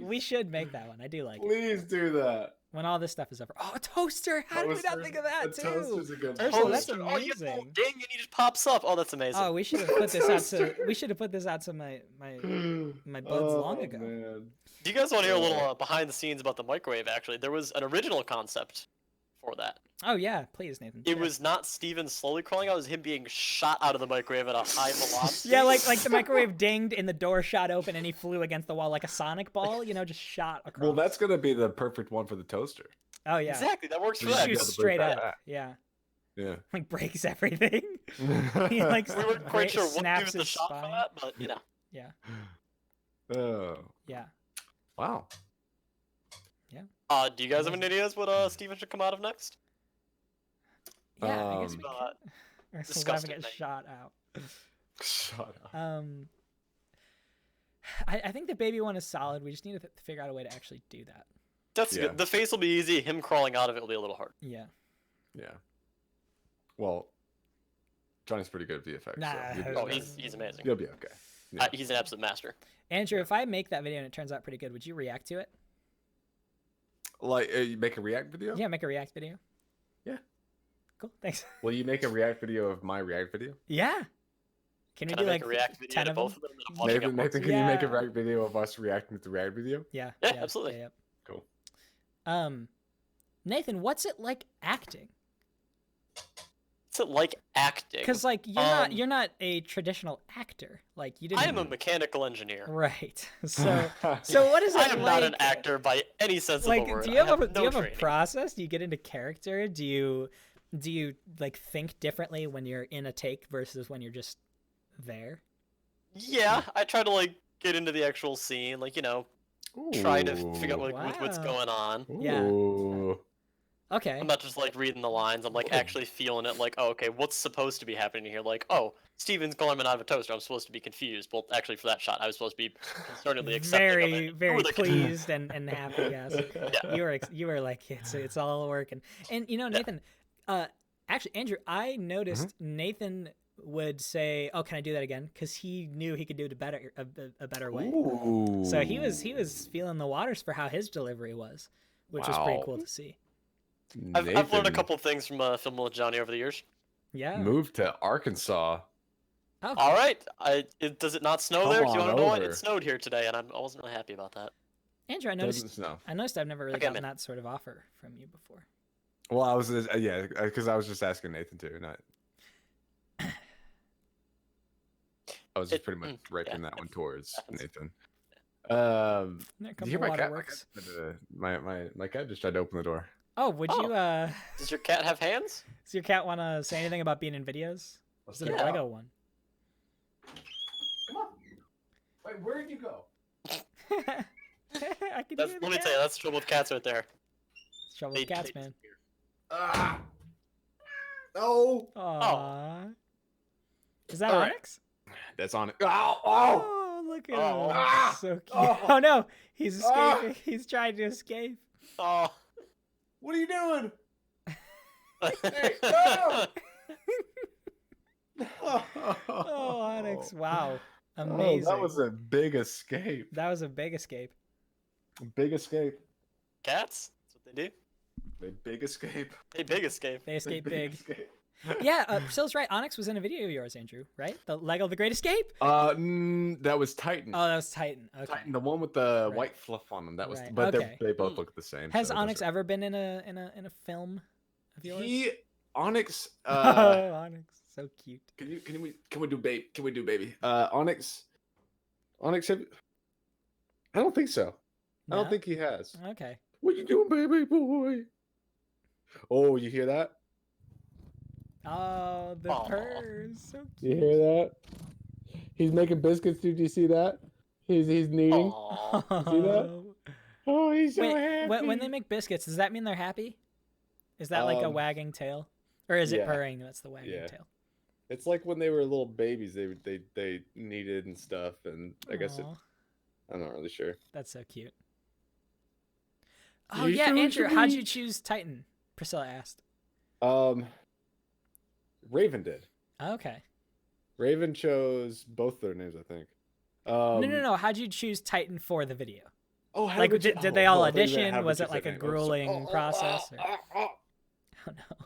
we should make that one. I do like it. Please do that. When all this stuff is over. Oh, a toaster! How did we not think of that too? Toaster's a good Ursula, that's amazing. Oh, you have a little ding and he just pops up. Oh, that's amazing. Oh, we should have put this out to my buds long ago. Man. Do you guys want to hear a little behind the scenes about the microwave? Actually, there was an original concept for that. Oh yeah, please, Nathan. It was not Steven slowly crawling out; it was him being shot out of the microwave at a high velocity. Yeah, like the microwave dinged and the door shot open and he flew against the wall like a Sonic ball. You know, just shot across. Well, that's gonna be the perfect one for the toaster. Oh yeah, exactly. That works for that. Shoots straight up. Yeah. Yeah. Like breaks everything. He like we weren't quite sure what to do with the shot for that, but you know. Yeah. Oh. Yeah. Wow. Yeah. Do you guys have any ideas what Steven should come out of next? Yeah, I guess we could. Disgusting. Get shot out. Shut up. I think the baby one is solid. We just need to figure out a way to actually do that. That's good. The face will be easy. Him crawling out of it will be a little hard. Yeah. Yeah. Well, Johnny's pretty good at VFX. Nah, so he's amazing. You'll be okay. Yeah. He's an absolute master. Andrew, if I make that video and it turns out pretty good, would you react to it? Like, you make a react video? Yeah, make a react video. Yeah. Cool, thanks. Will you make a react video of my react video? Yeah. Can we do like a react video 10 of both them? Of them Nathan, can you make a react video of us reacting to the react video? Yeah. Yeah, absolutely. Yeah. Cool. Nathan, what's it like acting? What's it like acting? Because like you're not a traditional actor. Like you didn't. I am a mechanical engineer. Like So what is it like? I am not an actor by any sense of the word. Do you have a process? Do you get into character? Do you like think differently when you're in a take versus when you're just there? Yeah, I try to like get into the actual scene, like try to figure out like what's going on. Yeah. Okay. I'm not just like reading the lines. I'm like actually feeling it. Like, oh, okay, what's supposed to be happening here? Like, oh, Steven's calling out of a toaster. I'm supposed to be confused. Well, actually, for that shot, I was supposed to be concernedly accepting very pleased and happy. Yes. Yeah. You were like it's all working. And Nathan, actually, Andrew, I noticed Nathan would say, "Oh, can I do that again?" Because he knew he could do it a better way. Ooh. So he was feeling the waters for how his delivery was, which was pretty cool to see. I've learned a couple of things from filming with Johnny over the years. Yeah. Moved to Arkansas. Okay. All right. Does it not snow there? Do you want to know what? over. It snowed here today, and I wasn't really happy about that. Andrew, I noticed I've never really gotten that sort of offer from you before. Well, I was because I was just asking Nathan too. Not. I was just pretty much directing that one towards Nathan. Do you hear my cat? My cat just tried to open the door. Oh, would you? Does your cat have hands? Does your cat want to say anything about being in videos? Is it a Lego one? Come on. Wait, where did you go? Let me tell you, that's the trouble with cats right there. It's trouble with cats, man. No. Aww. Is that Onyx? That's Onyx. Oh, look at him. So cute. Oh no, he's escaping. He's trying to escape. Oh. What are you doing? Hey, no! Oh, Onyx. Wow. Amazing. Oh, that was a big escape. That was a big escape. Big escape. Cats? That's what they do. They big escape. They big escape. They escape big. Yeah, Phil's right. Onyx was in a video of yours, Andrew, right? The Lego The Great Escape? That was Titan. Oh, that was Titan. Okay. Titan, the one with the white fluff on them. That was, but they both look the same. Has Onyx ever been in a film of yours? Onyx. Oh, Onyx, so cute. Can we do baby? Onyx. I don't think so. No? I don't think he has. Okay. What you doing, baby boy? Oh, you hear that? Oh, the purrs, so cute. You hear that? He's making biscuits. Did you see that? He's kneading. See that? Oh, he's so happy. When they make biscuits, does that mean they're happy? Is that like a wagging tail, or is it purring? That's the wagging tail. It's like when they were little babies, they kneaded and stuff, and I guess I'm not really sure. That's so cute. Oh yeah, Andrew, how'd you choose Titan? Priscilla asked. Raven did. Okay. Raven chose both their names, I think. No. How'd you choose Titan for the video? Oh, like did they all audition? Was it like a grueling process?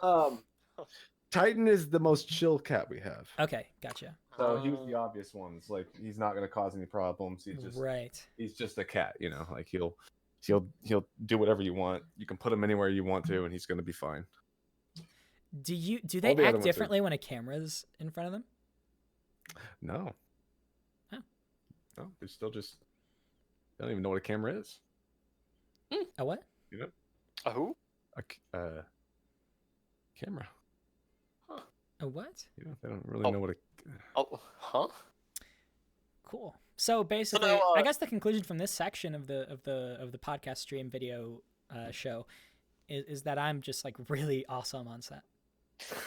Oh no. Titan is the most chill cat we have. Okay, gotcha. So he was the obvious one. It's like he's not gonna cause any problems. He's just a cat, you know. Like he'll do whatever you want. You can put him anywhere you want to, and he's gonna be fine. Do they act differently when a camera's in front of them? No. Oh. No, they're still just. They don't even know what a camera is. A what? You know? A who? A camera. Huh. A what? You know, they don't really know what a. Oh, huh? Cool. So basically, I guess the conclusion from this section of the podcast stream video show is that I'm just like really awesome on set.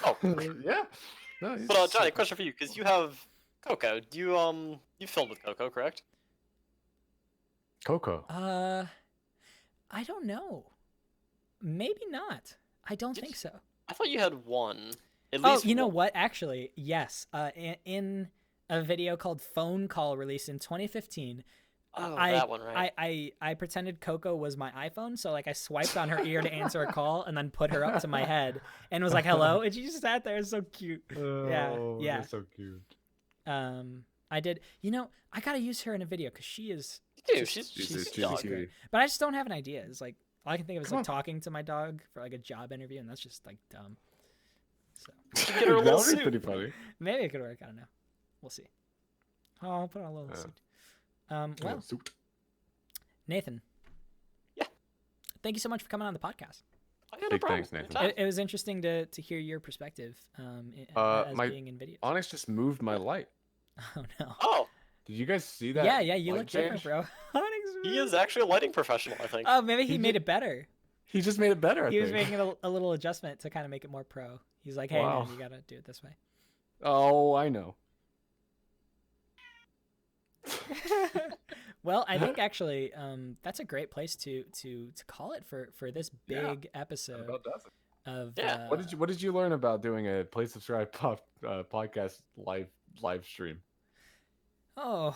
Oh yeah. No, but Johnny, question for you, because you have Coco. You filmed with Coco, correct? Coco. I don't know. Maybe not. I don't think so. I thought you had one. At least you know what? Actually, yes. In a video called Phone Call released in 2015. That one, right? I pretended Coco was my iPhone, so like I swiped on her ear to answer a call and then put her up to my head and was like, hello, and she just sat there. It's so cute. Yeah. That's so cute. I did. You know, I gotta use her in a video because she is. Dude, she's great. But I just don't have an idea. It's like all I can think of is like talking to my dog for like a job interview, and that's just like dumb. So get her a little suit. Pretty funny. Maybe it could work. I don't know. We'll see. Oh, I'll put on a little suit. Well, Nathan. Yeah. Thank you so much for coming on the podcast. No problem. Thanks, Nathan. It was interesting to hear your perspective as being in videos. Onyx just moved my light. Oh no. Oh. Did you guys see that? Yeah, you look different, bro. He is actually a lighting professional, I think. Oh, maybe he made it better. He just made it better. He was making a little adjustment to kind of make it more pro. He's like, hey, man, you gotta do it this way. Oh, I know. Well, I think actually that's a great place to call it for this big episode of What did you learn about doing a Play Subscribe podcast live stream? Oh,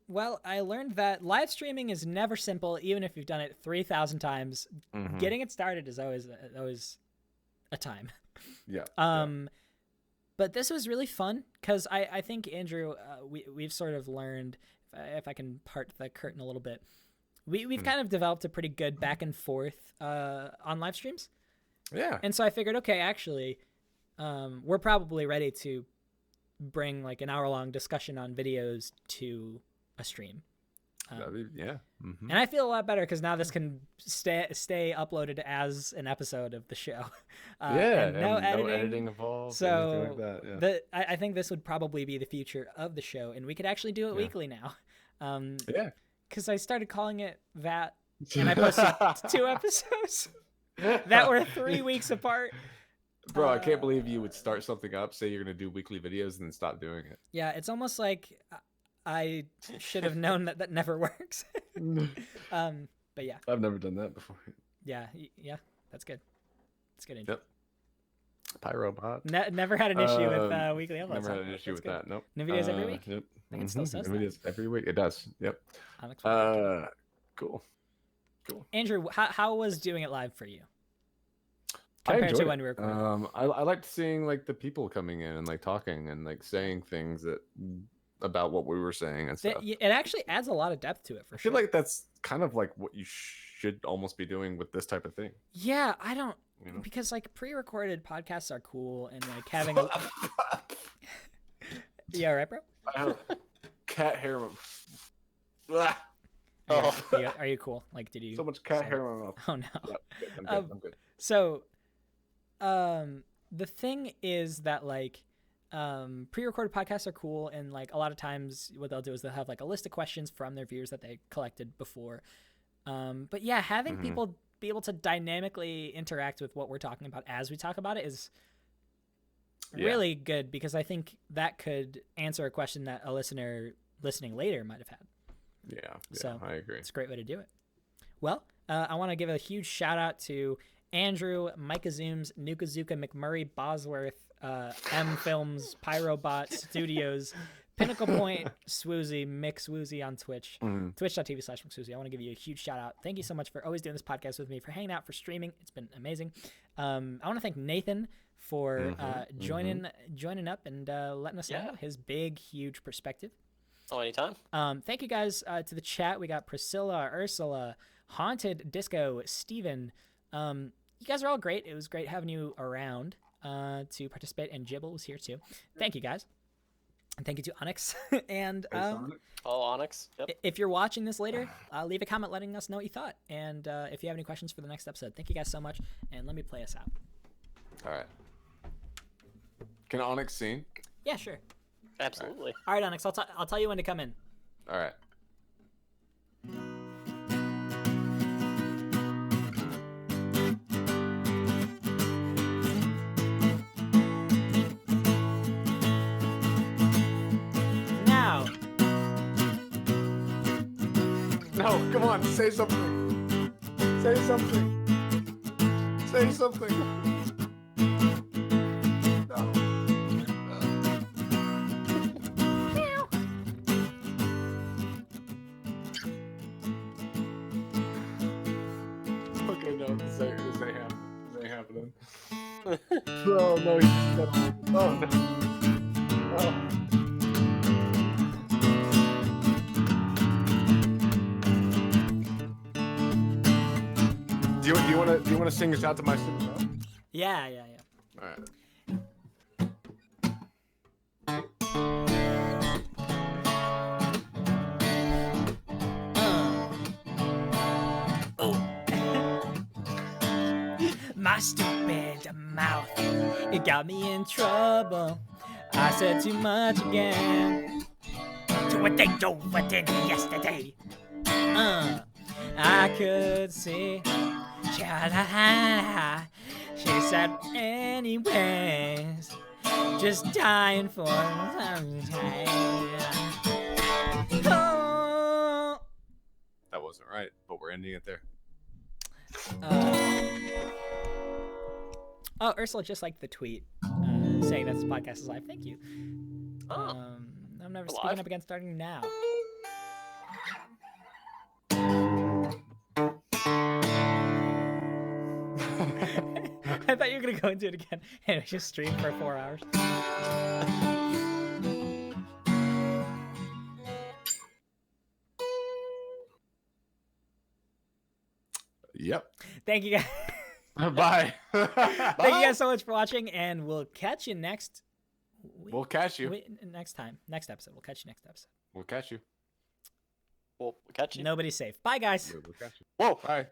well, I learned that live streaming is never simple, even if you've done it 3,000 times. Mm-hmm. Getting it started is always a time. Yeah. But this was really fun because I think, Andrew, we've sort of learned, if I can part the curtain a little bit, we've kind of developed a pretty good back and forth on live streams. Yeah. And so I figured, okay, actually, we're probably ready to bring like an hour-long discussion on videos to a stream. Yeah. Mm-hmm. And I feel a lot better because now this can stay uploaded as an episode of the show. And no editing involved. So like that. Yeah. I think this would probably be the future of the show, and we could actually do it weekly now. Because I started calling it that, and I posted 2 episodes that were 3 weeks apart. Bro, I can't believe you would start something up, say you're going to do weekly videos, and then stop doing it. Yeah, it's almost like I should have known that never works. But yeah. I've never done that before. Yeah, that's good. That's good. Yep. Pyrobot. Never had an issue with weekly uploads. Never had an issue with that. Nope. New videos every week? Yep. I think it still says New videos every week. It does. Yep. Cool. Andrew, how was doing it live for you? Compared to when we recorded? I liked seeing like the people coming in and like talking and like saying things about what we were saying and stuff. It actually adds a lot of depth to it for sure. I feel like that's kind of like what you should almost be doing with this type of thing. Yeah, I don't, because like pre-recorded podcasts are cool and like having a... Yeah, right, bro? I have cat hair. Are you cool? Like, did you... So much cat hair in my mouth. Oh, no. Yep, I'm good. So, the thing is that like, pre-recorded podcasts are cool, and like a lot of times what they'll do is they'll have like a list of questions from their viewers that they collected before. But yeah, having people be able to dynamically interact with what we're talking about as we talk about it is really good, because I think that could answer a question that a listener listening later might have had. Yeah, so I agree. It's a great way to do it. Well, I want to give a huge shout out to Andrew, Micah Zooms, Nukazuka, McMurray, Bosworth, M Films, Pyrobot Studios, Pinnacle Point, Swoozy, McSwoozy on Twitch, twitch.tv/McSwoozy. I want to give you a huge shout out. Thank you so much for always doing this podcast with me, for hanging out, for streaming. It's been amazing. I want to thank Nathan for joining up and letting us know his big, huge perspective. Oh, anytime. Thank you guys to the chat. We got Priscilla, Ursula, Haunted Disco, Steven. You guys are all great. It was great having you around to participate, and Jibble was here too. Thank you guys. And thank you to Onyx. And Onyx. Yep. If you're watching this later, leave a comment letting us know what you thought. And if you have any questions for the next episode, thank you guys so much. And let me play us out. All right. Can Onyx sing? Yeah, sure. Absolutely. All right, Onyx. I'll tell you when to come in. All right. No, come on, say something. Say something. Say something. No. Okay, no, this ain't happening. Oh, no, he's not. Oh, no. Oh. Do you want to sing us out to my studio? Yeah. All right. My stupid mouth, it got me in trouble. I said too much again. To a date over dinner yesterday. I could see. She said, anyways, just dying for some time. Oh. That wasn't right, but we're ending it there. Ursula just liked the tweet saying that this podcast is live. Thank you. I'm never speaking up against starting now. I thought you were going to go into it again and just stream for 4 hours. Yep. Thank you guys. Bye. Thank you guys so much for watching, and we'll catch you next week. We'll catch you. Next time. Next episode. We'll catch you next episode. We'll catch you. We'll catch you. Nobody's safe. Bye, guys. We'll catch you. Whoa. Bye.